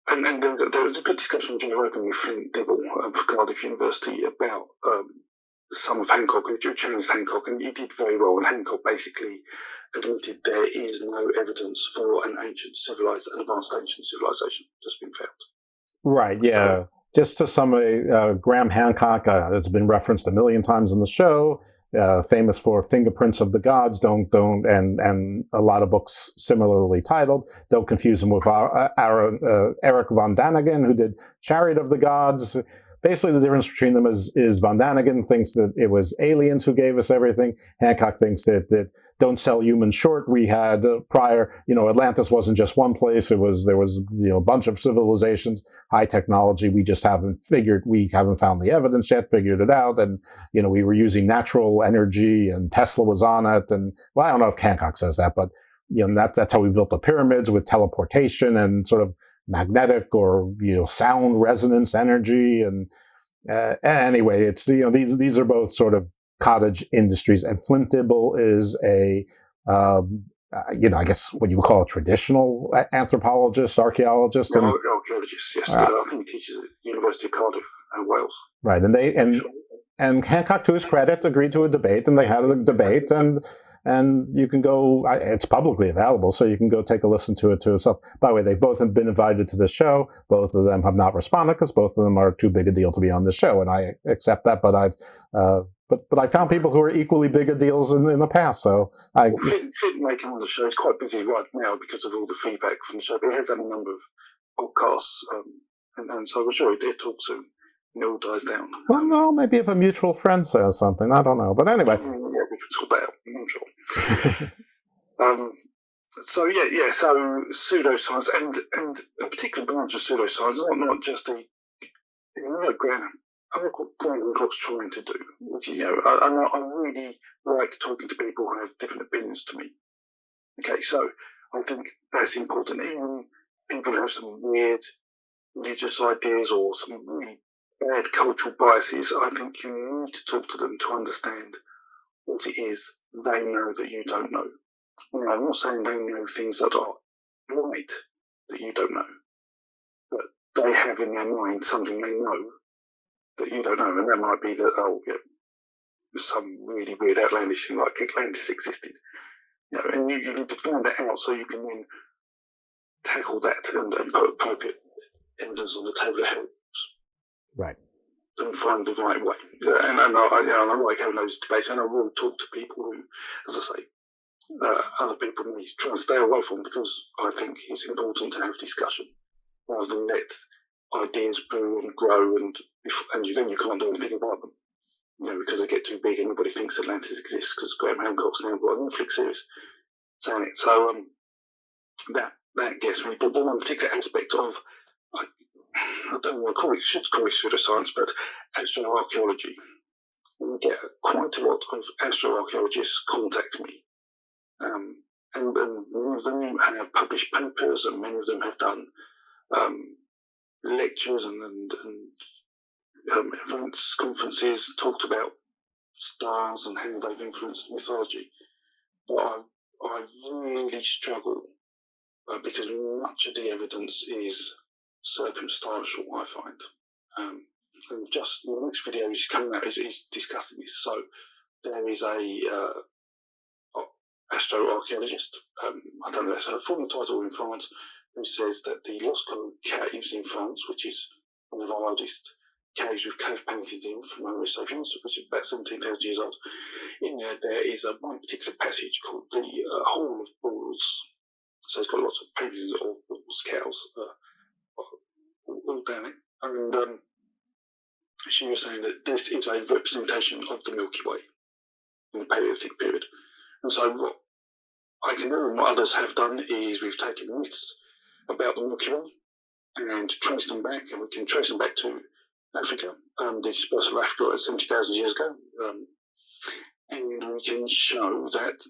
and there was a good discussion with Joe Rogan with Flint Dibble for Cardiff University about some of Hancock, who challenged Hancock, and he did very well. And Hancock basically admitted there is no evidence for an advanced ancient civilization that's been found.
Right, yeah. So, just to summary, Graham Hancock has been referenced a million times in the show, famous for Fingerprints of the Gods, and a lot of books similarly titled. Don't confuse him with Eric von Daniken, who did Chariot of the Gods. Basically, the difference between them is Von Daniken thinks that it was aliens who gave us everything. Hancock thinks that don't sell humans short. We had prior, Atlantis wasn't just one place. There was a bunch of civilizations, high technology. We just haven't found the evidence yet, figured it out. And, we were using natural energy, and Tesla was on it. And, well, I don't know if Hancock says that, but, that's how we built the pyramids, with teleportation and sort of magnetic or, sound resonance energy. And anyway, it's, these are both sort of cottage industries, and Flint Dibble is a, I guess what you would call a traditional anthropologist, archaeologist.
And, archaeologist, yes. I think he teaches at the University of Cardiff and Wales.
Right, and Hancock, to his credit, agreed to a debate, and they had a debate, and you can go, it's publicly available, so you can go take a listen to it to yourself. By the way, they've both been invited to the show. Both of them have not responded because both of them are too big a deal to be on the show, and I accept that, but But I found people who are equally bigger deals in the past. So
Flint making on the show is quite busy right now because of all the feedback from the show. But he has had a number of podcasts, and so I'm sure he'll talk soon. It all dies down.
Well, maybe if a mutual friend says something, I don't know. But anyway,
yeah, we can sort that out. I'm sure. So pseudoscience and a particular branch of pseudoscience, not just Graham. I know what Graham Hancock's trying to do, which is, I really like talking to people who have different opinions to me. Okay, so I think that's important. Even people who have some weird religious ideas or some really bad cultural biases, I think you need to talk to them to understand what it is they know that you don't know. I'm not saying they know things that are right that you don't know, but they have in their mind something they know that you don't know, and that might be that some really weird outlandish thing like Atlantis existed, and you need to find that out so you can then tackle that and put appropriate evidence on the table that helps.
Right.
And find the right way. And I like having those debates, and I will talk to people who, as I say, other people may try and stay away from, because I think it's important to have discussion rather than let ideas brew and grow, and then you can't do anything about them. Because they get too big and nobody thinks Atlantis exists, because Graham Hancock's now got a Netflix series saying it. So that gets me. But one particular aspect of, I don't want to call it pseudoscience, but astroarchaeology. We get quite a lot of astroarchaeologists contact me. And many of them have published papers, and many of them have done lectures and events, conferences, talked about stars and how they've influenced mythology. But I really struggle because much of the evidence is circumstantial, I find. And just the next video is coming out is discussing this. So there is a astroarchaeologist, I don't know, that's a formal title in France, who says that the Lascaux caves in France, which is one of the oldest caves with cave paintings in from Homo sapiens, which is about 17,000 years old. In there is one particular passage called the Hall of Bulls. So it's got lots of paintings of bulls, cows, all down it. And she was saying that this is a representation of the Milky Way in the Paleolithic period. And so what I can do, and what others have done, is we've taken myths about the Milky Way and traced them back, and we can trace them back to Africa, the dispersal of Africa 70,000 years ago. And we can show that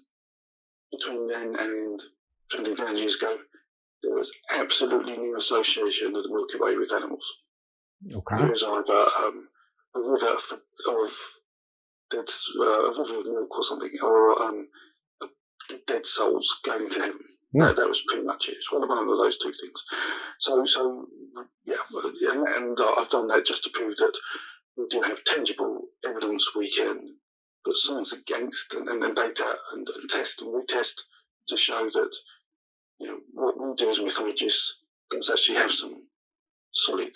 between then and 70,000 years ago, there was absolutely no association of the Milky Way with animals.
Okay.
There was either a river of milk or something, or dead souls going into heaven.
Yeah.
That was pretty much it. It's one of those two things. So yeah, and I've done that just to prove that we do have tangible evidence we can put science against, and data and test and retest to show that what we do as mythologists does actually have some solid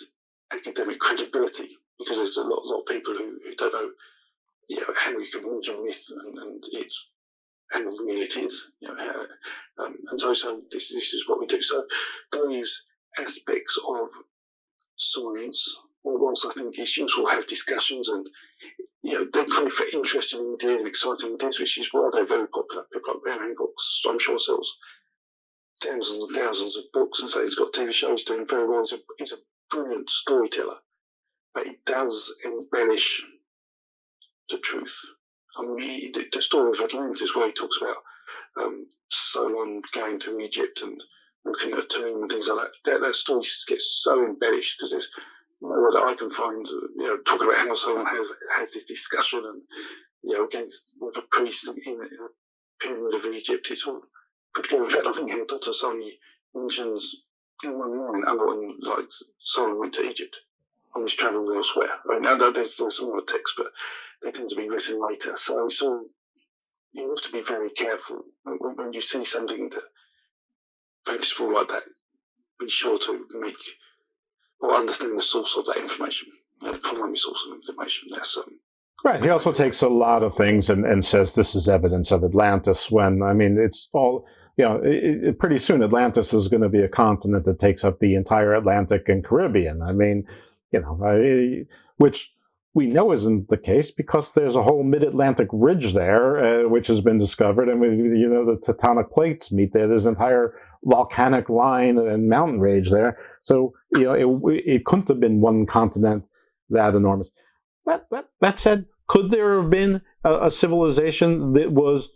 academic credibility, because there's a lot of people who don't know how you can launch a myth and it's how real it is, and so this is what we do. So those aspects of science, whilst I think it's useful to have discussions, and they pray for interesting ideas and exciting ideas, which is why they're very popular. People like Graham Hancock, I'm sure, sells thousands and thousands of books, and so he's got TV shows doing very well. He's a brilliant storyteller, but he does embellish the truth. I mean, the story of Atlantis, where he talks about Solon going to Egypt and looking at a tomb and things like that story gets so embellished, because there's no way that I can find, talking about how Solon has this discussion and, with a priest in the pyramid of Egypt. It's all put together. In fact, I think Herodotus only mentions in one line, like Solon went to Egypt on his travels elsewhere. I mean, there's some other texts, but they tend to be written later. So you have to be very careful when you see something that purposeful like that. Be sure to make or understand the source of that information, the primary source of information. That's
right. He also takes a lot of things and says this is evidence of Atlantis, when, I mean, it's all, pretty soon Atlantis is going to be a continent that takes up the entire Atlantic and Caribbean. I mean, which we know isn't the case, because there's a whole mid-Atlantic ridge there, which has been discovered, and the tectonic plates meet there. There's an entire volcanic line and mountain range there. So it couldn't have been one continent that enormous. That said, could there have been a civilization that was,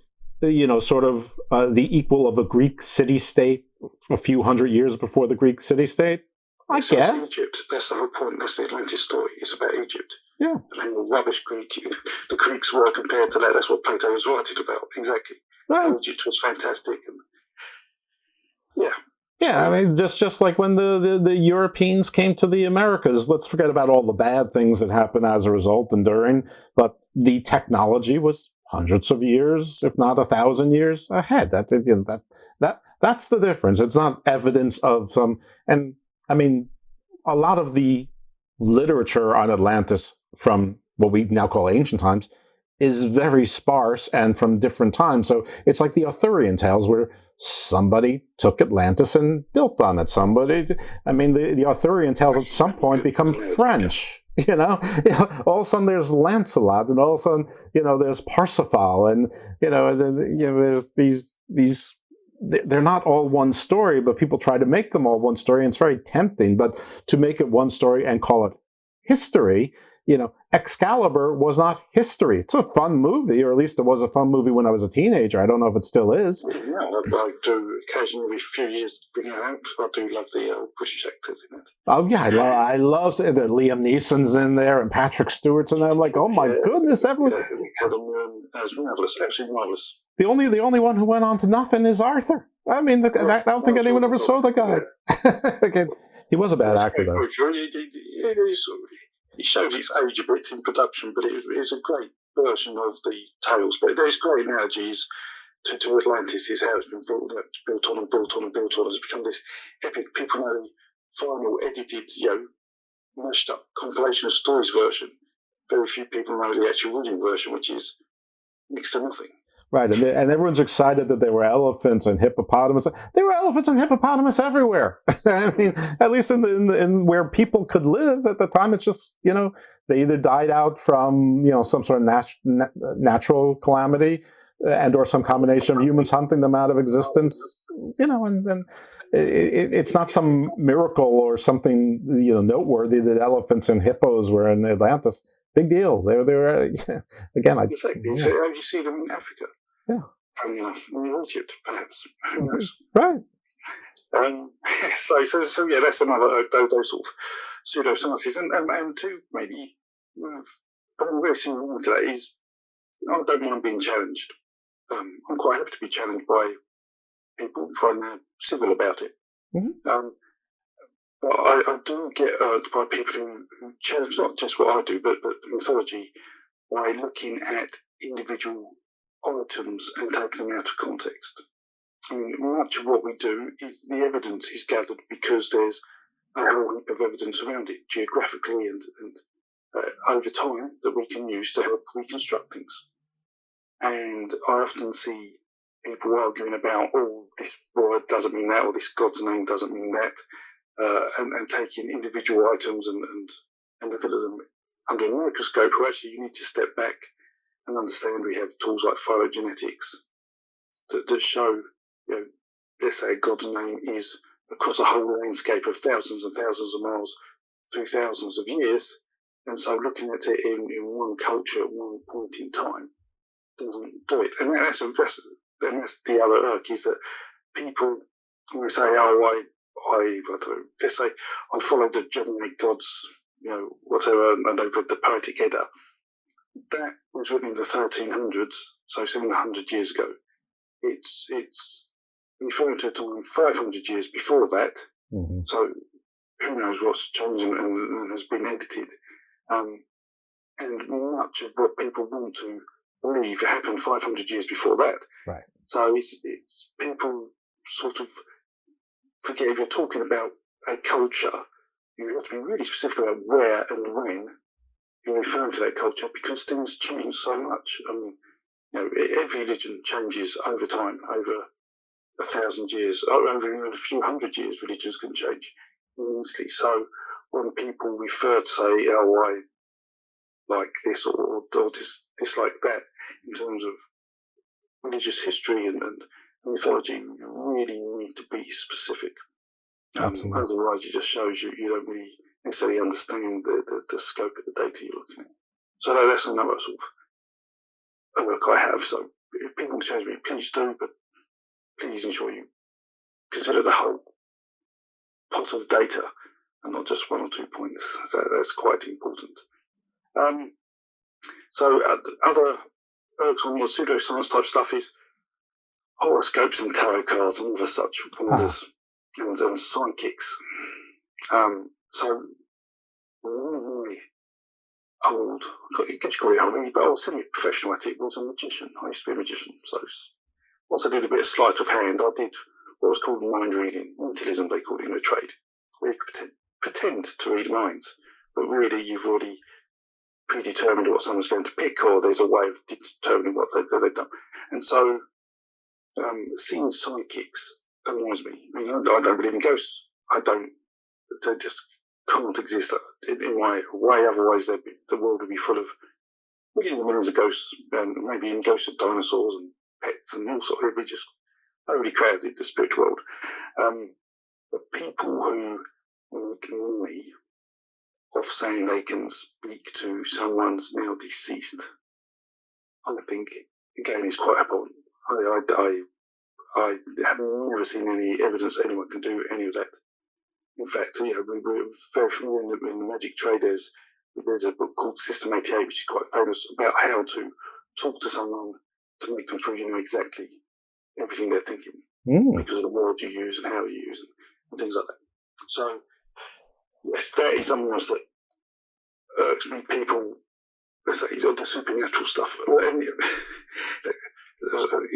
sort of the equal of a Greek city-state a few hundred years before the Greek city-state? I guess.
Egypt. That's the whole point. That's the Atlantis story. It's about Egypt.
Yeah.
And how rubbish the Greeks were compared to that. That's what Plato was writing about. Exactly. Egypt was fantastic. And yeah.
Yeah, I mean, just like when the Europeans came to the Americas, let's forget about all the bad things that happened as a result and during, but the technology was hundreds of years, if not 1,000 years ahead. That's the difference. It's not evidence of some, and I mean, a lot of the literature on Atlantis from what we now call ancient times is very sparse and from different times. So it's like the Arthurian tales where somebody took Atlantis and built on it. The Arthurian tales at some point become French. All of a sudden there's Lancelot, and all of a sudden, there's Parsifal, and there's these. They're not all one story, but people try to make them all one story, and it's very tempting. But to make it one story and call it history, Excalibur was not history. It's a fun movie, or at least it was a fun movie when I was a teenager. I don't know if it still is.
Yeah, I do occasionally, every few years, bring it out. I do love the British actors in it.
Oh yeah, I love that Liam Neeson's in there and Patrick Stewart's in there. I'm like, oh my goodness, everyone.
As marvelous, absolutely marvelous.
The only one who went on to nothing is Arthur. I mean, I don't think anyone ever saw the guy. Again, he was a bad actor though.
He showed his age a bit in production, but it was a great version of the tales. But there's great analogies to Atlantis, is how it's been built on and built on and built on. It's become this epic. People know the final edited, mashed up compilation of stories version. Very few people know the actual original version, which is next to nothing.
Right, and everyone's excited that there were elephants and hippopotamus. There were elephants and hippopotamus everywhere. I mean, at least in where people could live at the time. It's just they either died out from some sort of natural calamity, and or some combination of humans hunting them out of existence. And then it's not some miracle or something noteworthy that elephants and hippos were in Atlantis. Big deal. They were again.
Exactly. So how do you see them in Africa?
Yeah.
Funny enough, in Egypt, perhaps. Who knows?
Right.
So yeah, that's another those sort of pseudosciences, and to maybe very similar to that is I don't mind being challenged. I'm quite happy to be challenged by people, find they're civil about it.
Mm-hmm.
But I do get irked by people who challenge not just what I do, but mythology by looking at individual items and taking them out of context. I mean, much of what we do, the evidence is gathered because there's a whole heap of evidence around it, geographically and over time, that we can use to help reconstruct things. And I often see people arguing about, this word doesn't mean that, or this god's name doesn't mean that. And taking individual items and look at them under a microscope, where actually you need to step back and understand we have tools like phylogenetics that show, let's say a god's name is across a whole landscape of thousands and thousands of miles through thousands of years. And so looking at it in one culture at one point in time doesn't do it. And that's the other irk, is that people will say, let's say I followed the Germanic gods, whatever, and I've read the Poetic Edda. That was written in the 1300s, so 700 years ago. It's referring to a time 500 years before that.
Mm-hmm.
So who knows what's changed and has been edited. And much of what people want to believe happened 500 years before that.
Right.
So it's people sort of forget, if you're talking about a culture, you have to be really specific about where and when you're referring to that culture, because things change so much. I mean, every religion changes over time, over 1,000 years, over even a few hundred years, religions can change immensely. So when people refer to say, I like this or dislike that, in terms of religious history and mythology, you really need to be specific.
Absolutely.
Otherwise, it just shows you don't really necessarily understand the scope of the data you're looking at. So that's another sort of work I have. So if people challenge me, please do, but please ensure you consider the whole pot of data and not just one or 2 points. So that's quite important. So other irks on your pseudoscience type stuff is horoscopes and tarot cards and all the such wonders and psychics. So really old, I guess you call it old, but I was semi-professional at it. Was a magician. I used to be a magician. So once I did a bit of sleight of hand, I did what was called mind reading, mentalism they called it in the trade, where you could pretend to read minds, but really you've already predetermined what someone's going to pick, or there's a way of determining what they've done. And so seeing psychics annoys me. I mean, I don't believe in ghosts. They just can't exist in my way. Otherwise, the world would be full of millions of ghosts, and maybe even ghosts of dinosaurs and pets and all sorts. It would be just overly crowded, the spiritual world. But people who make money off saying they can speak to someone's now deceased, I think, again, is quite abhorrent. I have never seen any evidence that anyone can do any of that. In fact, we're very familiar in the magic trade. There's a book called System 88, which is quite famous, about how to talk to someone to make them feel you know exactly everything they're thinking, because of the words you use and how you use them, and things like that. So, yes, that is something else that irks me. People, let's say, the supernatural stuff. And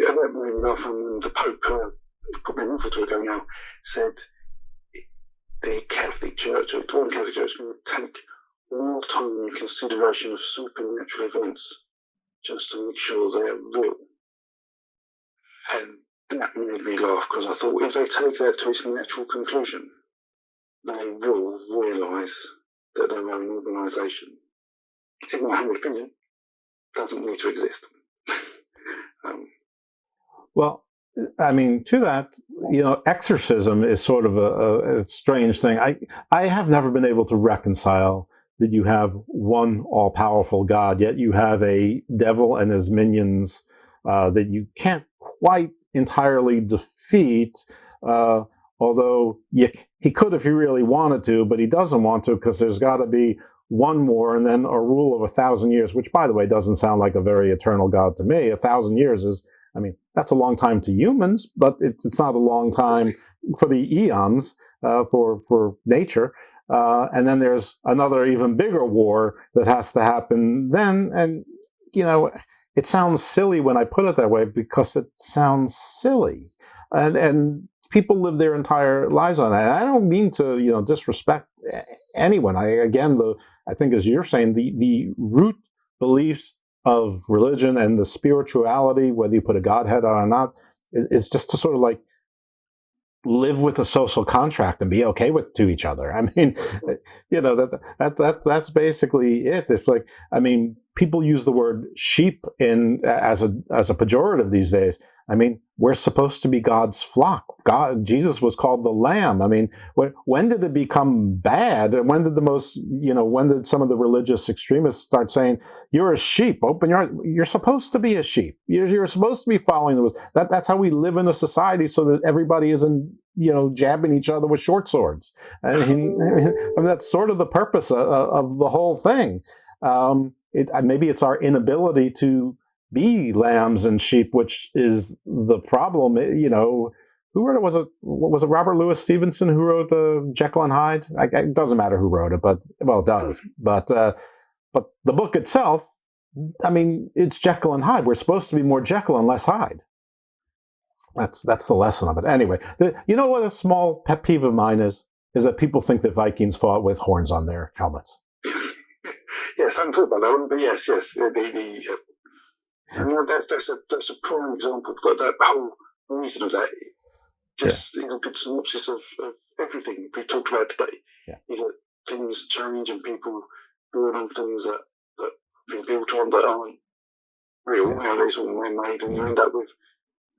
that made me laugh when the Pope, probably a month or two ago now, said the Catholic Church, or the Roman Catholic Church, can take more time in consideration of supernatural events just to make sure they are real. And that made me laugh, because I thought if they take that to its natural conclusion, they will realise that their own organisation, in my humble opinion, doesn't need to exist.
Well, I mean, to that, exorcism is sort of a strange thing. I have never been able to reconcile that you have one all-powerful God, yet you have a devil and his minions that you can't quite entirely defeat, although he could if he really wanted to, but he doesn't want to, because there's got to be one more and then a rule of 1,000 years, which, by the way, doesn't sound like a very eternal God to me. 1,000 years is, I mean, that's a long time to humans, but it's not a long time for the eons, for nature. And then there's another even bigger war that has to happen then. And, it sounds silly when I put it that way, because it sounds silly. And people live their entire lives on that. I don't mean to, disrespect anyone. I think, as you're saying, the root beliefs of religion and the spirituality, whether you put a Godhead on or not, is just to sort of like live with a social contract and be okay to each other. I mean, that's basically it. It's like, I mean, people use the word sheep as a pejorative these days. I mean, we're supposed to be God's flock. Jesus was called the Lamb. I mean, when did it become bad? And when did some of the religious extremists start saying, you're a sheep, you're supposed to be a sheep. You're supposed to be following the rules. That's how we live in a society, so that everybody isn't, jabbing each other with short swords. I mean, that's sort of the purpose of the whole thing. Maybe it's our inability to be lambs and sheep, which is the problem. Who wrote it? Was it Robert Louis Stevenson who wrote Jekyll and Hyde? It doesn't matter who wrote it, it does. But the book itself, I mean, it's Jekyll and Hyde. We're supposed to be more Jekyll and less Hyde. That's the lesson of it. Anyway, what a small pet peeve of mine is that people think that Vikings fought with horns on their helmets.
Yes, I haven't thought about that one, but yes. I mean, that's a prime example. That whole reason of that, just is a good synopsis of everything we talked about today. Yeah. Is that things change and people build on things that been built on that aren't real. It's all man-made, and you end up with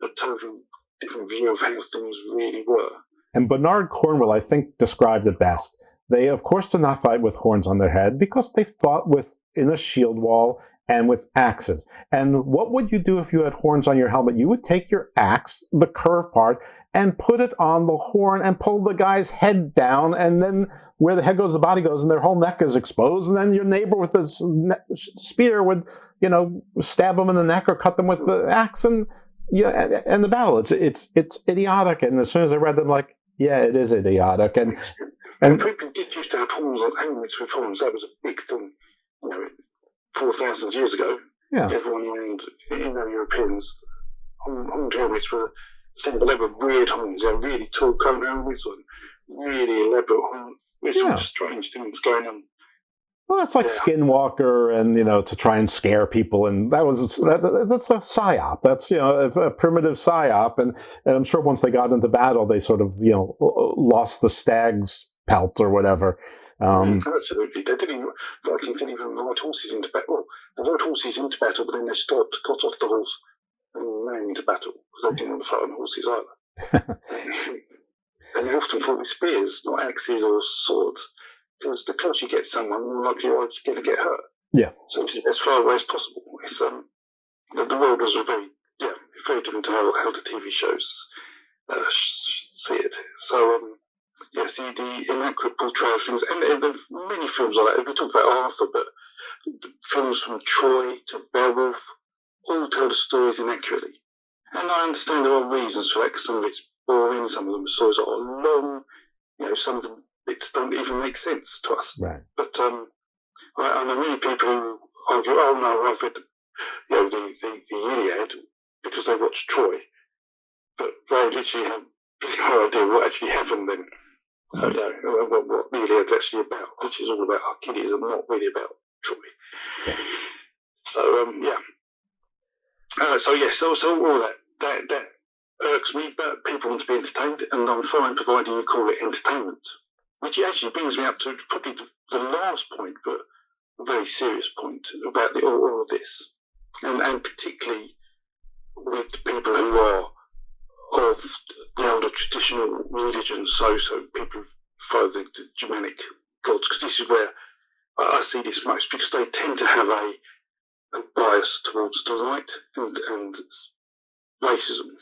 a total different view of how things really were.
And Bernard Cornwell, I think, described it best. They, of course, did not fight with horns on their head, because they fought in a shield wall and with axes. And what would you do if you had horns on your helmet? You would take your axe, the curved part, and put it on the horn and pull the guy's head down, and then where the head goes, the body goes, and their whole neck is exposed, and then your neighbor with his spear would, stab them in the neck or cut them with the axe, and Yeah, and the battle, it's idiotic. And as soon as I read them, like, yeah, it is idiotic. And
people did used to have horns on helmets with horns. That was a big thing, 4,000 years ago.
Yeah.
Everyone around Indo-Europeans, horned helmets were simple. They were weird horns. They were really tall cone helmets and really elaborate horns. There's some strange things going on.
Well, that's like Skinwalker, and to try and scare people, and that's a psyop. That's a primitive psyop, and I'm sure once they got into battle, they sort of lost the stag's pelt or whatever.
Absolutely, Vikings didn't even ride horses into battle. They rode horses into battle, but then they stopped, got off the horse, and ran into battle because they didn't want to fight on horses either. And they often fought with spears, not axes or swords. Because the closer you get to someone, the more likely you are going to get hurt.
Yeah.
So it's as far away as possible. It's the world was very different to how the TV shows see it. So yes, the inaccurate portrayal of things, and there are many films like that. We talk about Arthur, but films from Troy to Beowulf all tell the stories inaccurately. And I understand there are reasons for that, because some of it's boring, some of the stories are long, some of them bits don't even make sense to us.
Right.
But I know many people who argue, oh no, I've read the Iliad because they watched Troy, but they literally have no idea what actually happened then. What the Iliad's actually about, which is all about Achilles and not really about Troy.
Yeah.
So so all that irks me, but people want to be entertained, and I'm fine providing you call it entertainment. Which actually brings me up to probably the last point, but a very serious point about all of this, and particularly with the people who are of the older traditional religions, so people who follow the Germanic gods, because this is where I see this most, because they tend to have a bias towards the right and racism,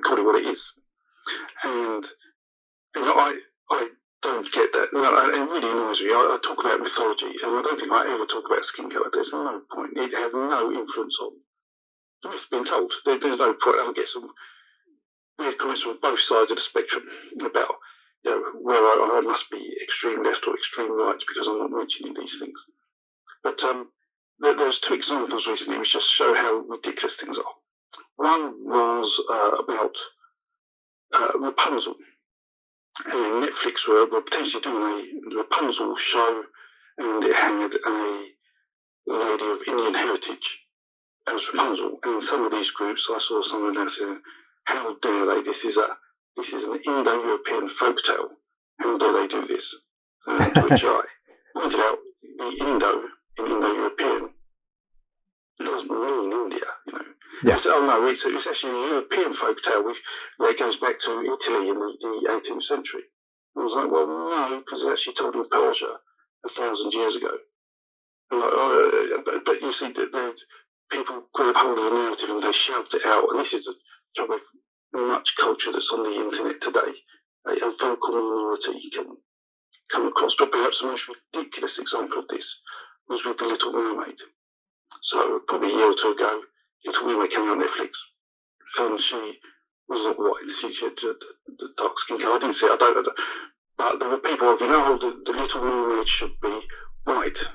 call it what it is, and I don't get that. It really annoys me. I talk about mythology, and I don't think I ever talk about skin colour. There's no point. It has no influence on the myth being told. There's no point. I'll get some weird comments from both sides of the spectrum about where I must be extreme left or extreme right because I'm not mentioning these things. But there's two examples recently which just show how ridiculous things are. One was about Rapunzel. And Netflix were potentially doing a Rapunzel show, and it had a lady of Indian heritage as Rapunzel. And some of these groups, I saw someone there saying, "How dare they? This is an Indo-European folktale. How dare they do this?" To which I pointed out the Indo in Indo-European doesn't mean India,
Yeah.
I said, oh no, it's actually a European folktale where it goes back to Italy in the 18th century. I was like, well, no, because it's actually told in Persia 1,000 years ago. But you see, that people grab hold of a narrative and they shout it out, and this is the job of much culture that's on the internet today. A vocal minority can come across, but perhaps the most ridiculous example of this was with The Little Mermaid. So probably a year or two ago, Little Mermaid came on Netflix, and she wasn't white. She had the dark skin colour. I didn't see it. I don't know. But there were people arguing, oh, the Little Mermaid should be white.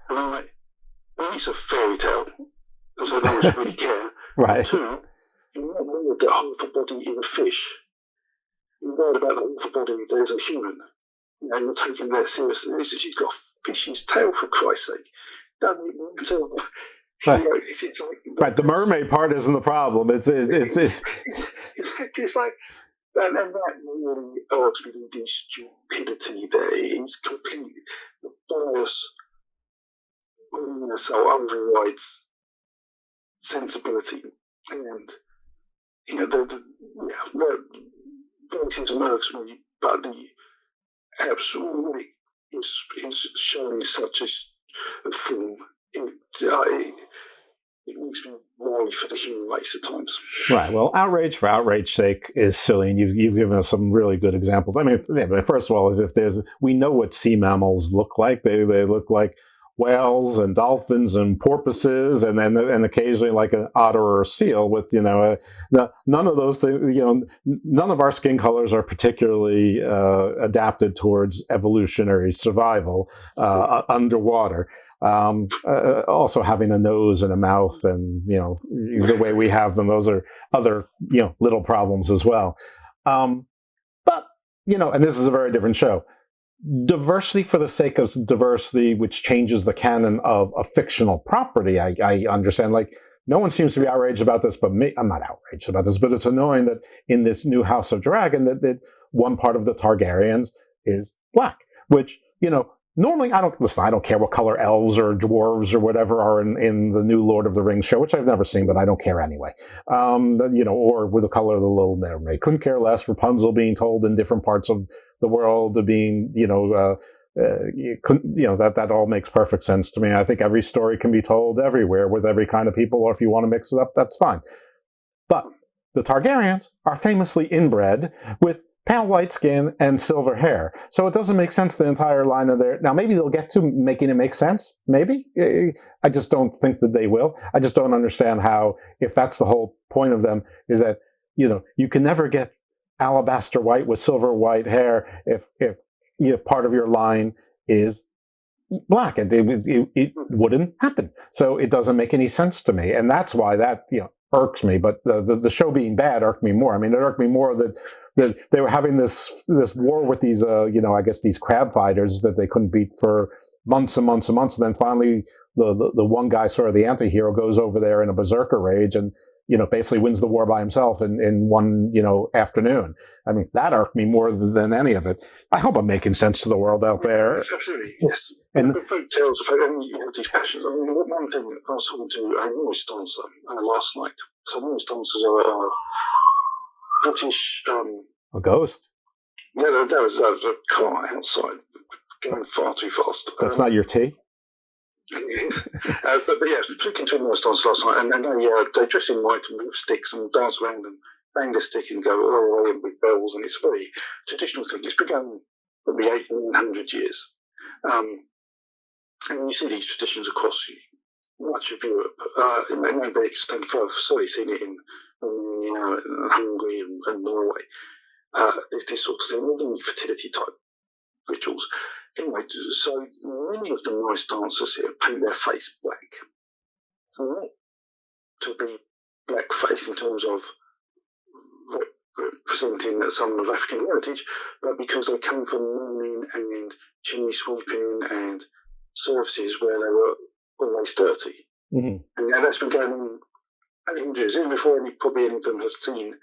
And I'm like, well, it's a fairy tale, so no one should really care.
Right.
Two, you're not worried that half a body in a fish. You're worried about that half a body there's a human. You're taking that seriously. She's got a fish's tail, for Christ's sake.
Right, the mermaid part isn't the problem. It's
like, and that really irks me, the stupidity there. It's completely the bias, so overrides sensibility, and the things irks me, but the absolutely is showing such a form. It makes me worry for the human race at times.
Right. Well, outrage for outrage's sake is silly, and you've given us some really good examples. I mean, first of all, we know what sea mammals look like. They look like whales and dolphins and porpoises, and then and occasionally like an otter or a seal. With none of those things. None of our skin colors are particularly adapted towards evolutionary survival underwater. Also having a nose and a mouth, and the way we have them, those are other little problems as well. But and this is a very different show. Diversity for the sake of diversity, which changes the canon of a fictional property, I understand. Like, no one seems to be outraged about this, but me. I'm not outraged about this, but it's annoying that in this new House of Dragon that one part of the Targaryens is black, which normally I don't care what color elves or dwarves or whatever are in the new Lord of the Rings show, which I've never seen, but I don't care anyway. Or with the color of the Little Mermaid. Couldn't care less. Rapunzel being told in different parts of the world, being, that all makes perfect sense to me. I think every story can be told everywhere with every kind of people, or if you want to mix it up, that's fine. But the Targaryens are famously inbred with pale white skin and silver hair. So it doesn't make sense, the entire line of their... Now, maybe they'll get to making it make sense. Maybe. I just don't think that they will. I just don't understand how, if that's the whole point of them, is that, you can never get alabaster white with silver white hair if part of your line is black. It wouldn't happen. So it doesn't make any sense to me. And that's why that, irks me. But the show being bad irked me more. I mean, it irked me more that they were having this war with these, I guess these crab fighters that they couldn't beat for months and months and months. And then finally, the one guy, sort of the anti-hero, goes over there in a berserker rage and, basically wins the war by himself in one, afternoon. I mean, that irked me more than any of it. I hope I'm making sense to the world out there.
Yes, absolutely, yes. And the folk tales of these passions. I mean, one thing that I was talking to a noise dancer last night. So noise dancers are British...
a ghost?
Yeah, there was a car outside going far too fast.
That's not your tea?
but yeah, speaking to a noise dancer last night, and they dress in white and move sticks and dance around and bang the stick and go all the way in with bells, and it's a very traditional thing. It's begun probably 800 years. And you see these traditions across much of Europe. It may be extended further. I've certainly seen it in Hungary and Norway. There's this sort of thing, all the fertility type rituals. Anyway, so many of the noise dancers here paint their face black. Not to be blackface in terms of representing some of African heritage, but because they come from mourning and chimney sweeping and services where they were always dirty. Mm-hmm. And that's been going on 800 years, even before probably any of them have seen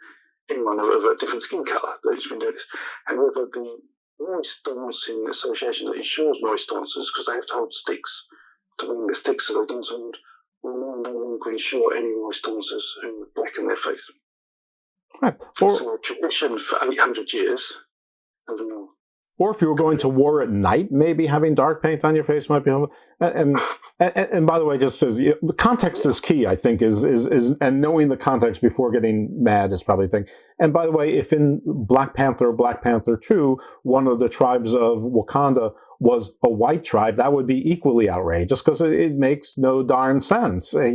anyone of a different skin colour. They've just been doing this. However, the noise dancing association that insures noise dancers, because they have to hold sticks to bring the sticks as they dance around, will no longer insure any noise dancers who blacken their face.
Right.
So a tradition for 800 years.
Or if you were going to war at night, maybe having dark paint on your face might be helpful. And by the way, just so the context is key, I think, is and knowing the context before getting mad is probably the thing. And by the way, if in Black Panther or Black Panther 2, one of the tribes of Wakanda was a white tribe, that would be equally outrageous because it makes no darn sense. I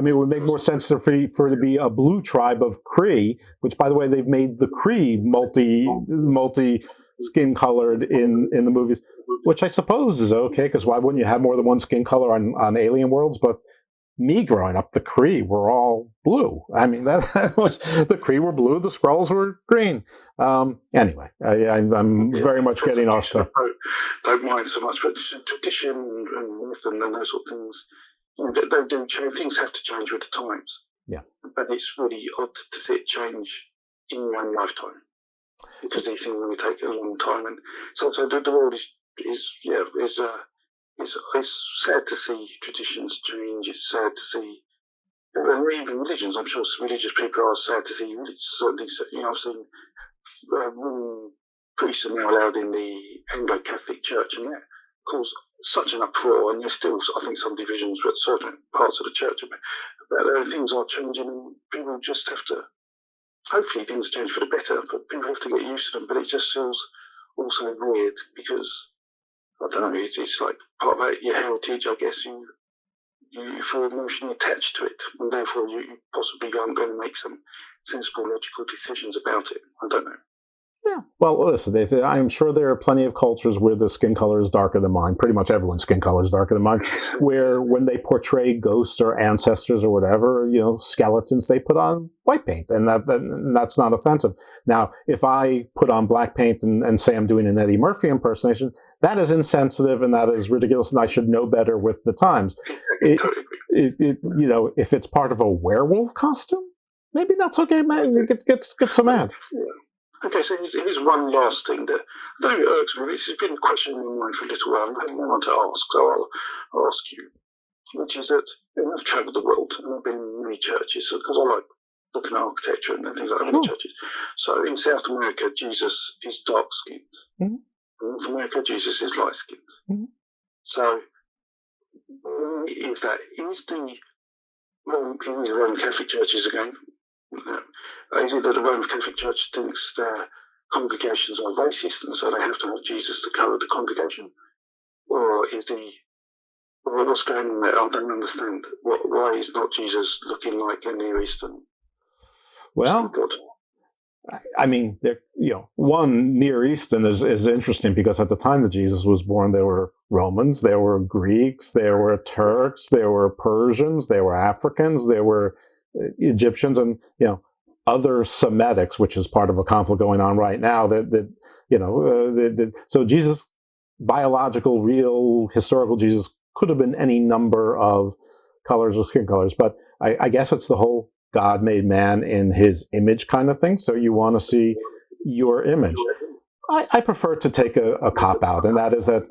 mean, it would make more sense for it to be a blue tribe of Cree, which, by the way, they've made the Cree multi skin colored in the movies, which I suppose is okay, because why wouldn't you have more than one skin color on alien worlds? But me growing up, the Kree were all blue. I mean, that was, the Kree were blue, the Skrulls were green. Anyway, I'm very much getting off to...
Don't mind so much, but tradition and myth and those sort of things, they do change. Things have to change with the times.
Yeah.
But it's really odd to see it change in your own lifetime, because these things really take a long time. And so the world is sad to see traditions change. It's sad to see, and even religions. I'm sure religious people are sad to see certain things. I've seen priests are now allowed in the Anglo-Catholic Church, and that caused such an uproar. And there's still, I think, some divisions with certain parts of the church about things are changing, and people just have to. Hopefully things change for the better, but people have to get used to them. But it just feels also weird because I don't know, it's like part of your heritage, I guess. You feel emotionally attached to it, and therefore you possibly aren't going to make some sensible, logical decisions about it. I don't know.
Yeah. Well, listen, I'm sure there are plenty of cultures where the skin color is darker than mine. Pretty much everyone's skin color is darker than mine. Where when they portray ghosts or ancestors or whatever, skeletons, they put on white paint, and that's not offensive. Now, if I put on black paint and say I'm doing an Eddie Murphy impersonation, that is insensitive and that is ridiculous, and I should know better with the times. If it's part of a werewolf costume, maybe that's okay, man. Get some ad.
Yeah. Okay, so here's one last thing that I don't know if it irks me. This has been a question in my mind for a little while. I don't know what to ask, so I'll ask you. Which is that I've travelled the world and I've been in many churches because I like looking at architecture and things like that. Many churches. So in South America, Jesus is dark skinned. Mm-hmm. In North America, Jesus is light skinned. Mm-hmm. So is the Roman Catholic churches again? Is it that the Roman Catholic Church thinks their congregations are racist and so they have to have Jesus to cover the congregation? Or is what's going on there? I don't understand. Why is not Jesus looking like a Near Eastern God?
I mean, one Near Eastern is interesting because at the time that Jesus was born, there were Romans, there were Greeks, there were Turks, there were Persians, there were Africans, there were Egyptians, and other Semitics, which is part of a conflict going on right now. So Jesus, biological, real, historical Jesus, could have been any number of colors or skin colors, but I guess it's the whole God made man in his image kind of thing. So you want to see your image. I prefer to take a cop out, and that is that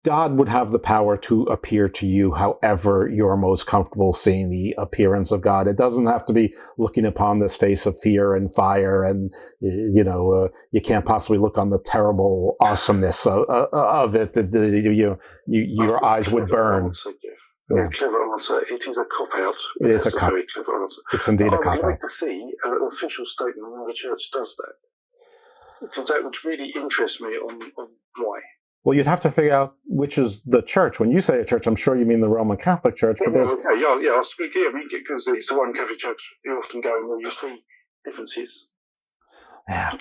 God would have the power to appear to you however you're most comfortable seeing the appearance of God. It doesn't have to be looking upon this face of fear and fire, and you can't possibly look on the terrible awesomeness of it. Your eyes would burn.
Very clever answer. It is a cop-out.
It is a cop-out.
Very clever answer.
It's indeed a cop-out.
I'd like to see an official statement when the church does that, because that would really interest me on why.
Well, you'd have to figure out which is the church. When you say a church, I'm sure you mean the Roman Catholic Church. But there's...
Okay, I'll speak here because it's the Roman Catholic Church. You often go and you see differences.
Yeah.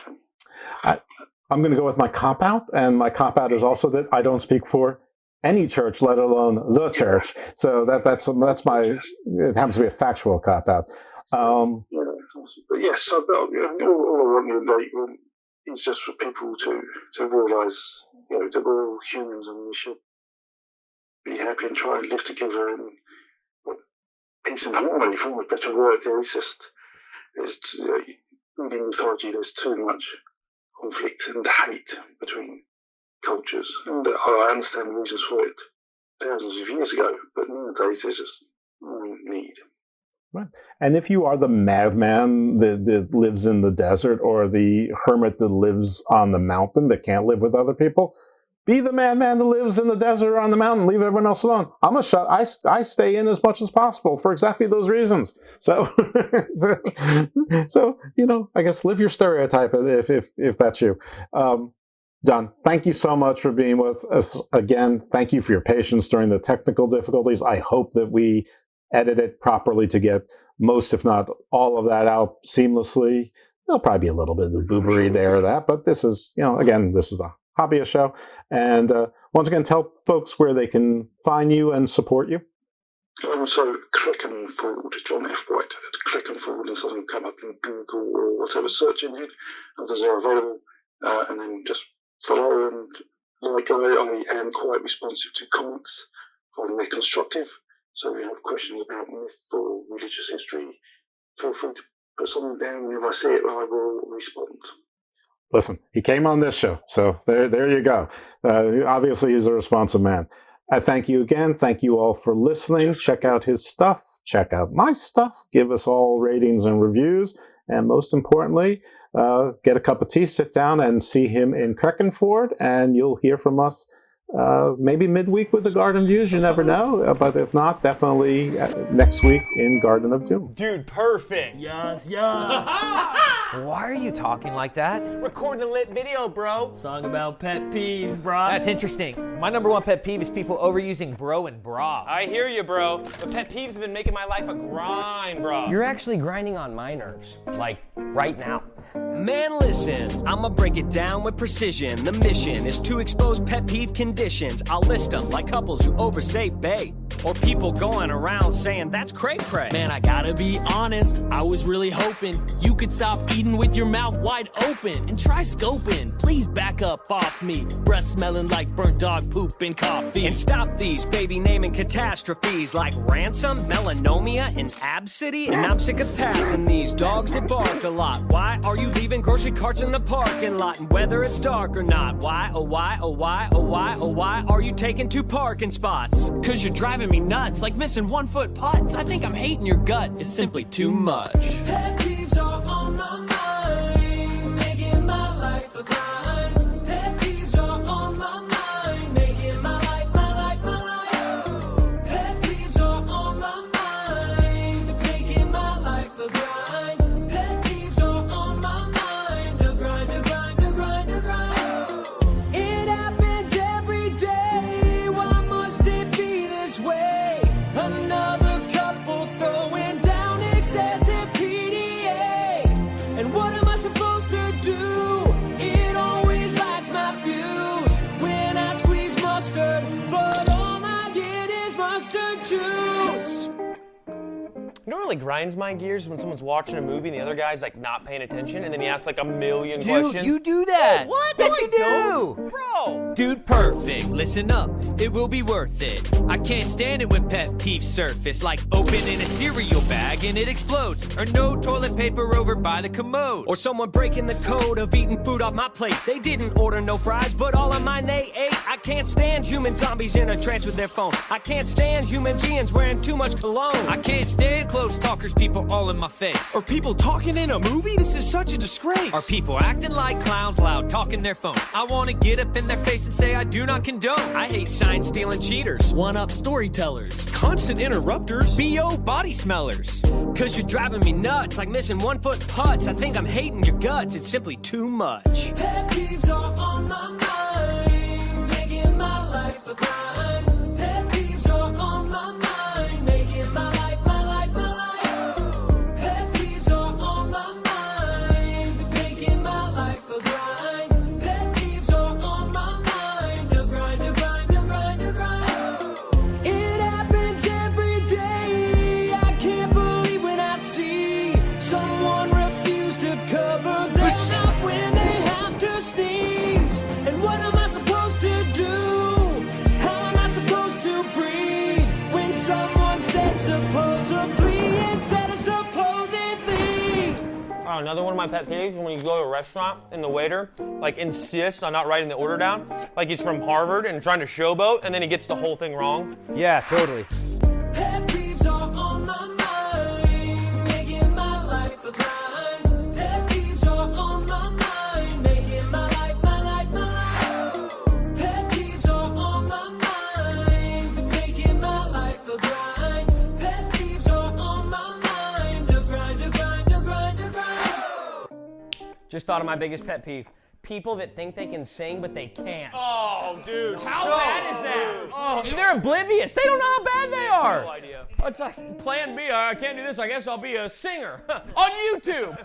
I'm going to go with my cop-out, and my cop-out is also that I don't speak for any church, let alone the church. So that's my. It happens to be a factual cop-out.
But yes, all I want is just for people to realise, that we're all humans and we should be happy and try and live together in peace and harmony, for a better word. Within mythology, there's too much conflict and hate between cultures, and I understand the reasons for it thousands of years ago, but nowadays there's just no need.
Right. And if you are the madman that lives in the desert, or the hermit that lives on the mountain that can't live with other people, be the madman that lives in the desert or on the mountain. Leave everyone else alone. I stay in as much as possible for exactly those reasons. So, I guess live your stereotype if that's you. Jon, thank you so much for being with us again. Thank you for your patience during the technical difficulties. I hope that we edit it properly to get most, if not all of that out seamlessly. There'll probably be a little bit of boobery there or that, but this is, again, this is a hobbyist show. And once again, tell folks where they can find you and support you.
So, Crecganford, Jon F White at Crecganford, and something come up in Google or whatever search engine. Others are available, and then just follow, and like I am quite responsive to comments, finding they're constructive. So if you have questions about myth or religious history, feel free to put something down, and if I see it, I will respond.
Listen, he came on this show, so there you go. Obviously, he's a responsive man. I thank you again. Thank you all for listening. Check out his stuff. Check out my stuff. Give us all ratings and reviews. And most importantly, get a cup of tea, sit down, and see him in Crecganford, and you'll hear from us maybe midweek with the Garden Views. You never know. But if not, definitely next week in Garden of Doom.
Dude, perfect.
Yes.
Why are you talking like that?
Recording a lit video, bro.
Song about pet peeves, bro. That's interesting. My number one pet peeve is people overusing bro and bra.
I hear you, bro. But pet peeves have been making my life a grind, bro.
You're actually grinding on my nerves. Like, right now.
Man, listen, I'ma break it down with precision. The mission is to expose pet peeve conditions. I'll list them like couples who oversay bae, or people going around saying that's cray-cray.
Man, I gotta be honest, I was really hoping you could stop eating with your mouth wide open and try scoping. Please back up off me, breath smelling like burnt dog poop and coffee.
And stop these baby naming catastrophes like ransom, melanomia, and absidy. And I'm sick of passing these dogs that bark a lot. Why are you leaving grocery carts in the parking lot? And whether it's dark or not, why, oh why, oh why, oh why, oh why are you taking 2 parking spots?
Cause you're driving me nuts, like missing 1-foot putts. I think I'm hating your guts. It's simply too much.
Pet peeves are on my mind, making my life a grind. Pet peeves are on my mind, making my life, my life, my life. Pet peeves are on my mind, making my life a grind. Pet peeves are on my mind, a grind, a grind, a grind, a grind. It happens every day, why must it be this way? Another couple throwing down excessive PDA. And what am I supposed to do? It always lights my fuse when I squeeze mustard, but all I get is mustard juice.
You know what really grinds my gears when someone's watching a movie and the other guy's like not paying attention and then he asks like a million questions.
Dude, you do that.
What?
Yes,
No,
you
I don't.
do.
Bro.
Dude, perfect. Listen up. It will be worth it. I can't stand it when pet peeves surface, like opening a cereal bag and it explodes, or no toilet paper over by the commode,
Or someone breaking the code of eating food off my plate. They didn't order no fries, but all of mine they ate. I can't stand human zombies in a trance with their phone. I can't stand human beings wearing too much cologne.
I can't stand close talkers, people all in my face.
Are people talking in a movie? This is such a disgrace.
Are people acting like clowns loud, talking their phone? I want to get up in their face and say I do not condone.
I hate sign-stealing cheaters.
One-up storytellers.
Constant interrupters.
B.O. body smellers.
Cause you're driving me nuts, like missing 1-foot putts. I think I'm hating your guts, it's simply too much. Pet peeves are on my mind, making my life a grind. Pet peeves are on my mind, making my life, my life, my life. Pet peeves are on my mind, making my life a grind. Pet peeves are on my mind, a grind, a grind, a grind, a grind. It happens every day, I can't believe when I see someone refuse to cover their mouth when they have to sneeze. And what am I supposed to do? How am I supposed to breathe when someone says supposedly instead of supposedly?
Oh, another one of my pet peeves is when you go to a restaurant and the waiter like insists on not writing the order down, like he's from Harvard and trying to showboat, and then he gets the whole thing wrong.
Yeah, totally.
Pet peeves are on my mind, making my life a grind. Pet peeves are on my mind, making my life, my life, my life. Pet peeves are on my mind, making my life a grind. Pet peeves are on my mind, a grind, a grind, a grind, a grind.
Just thought of my biggest pet peeve. People that think they can sing but they can't.
Oh, dude.
How bad is that? Oh, they're oblivious. They don't know how bad they are.
No idea.
It's like plan B. I can't do this. I guess I'll be a singer on YouTube.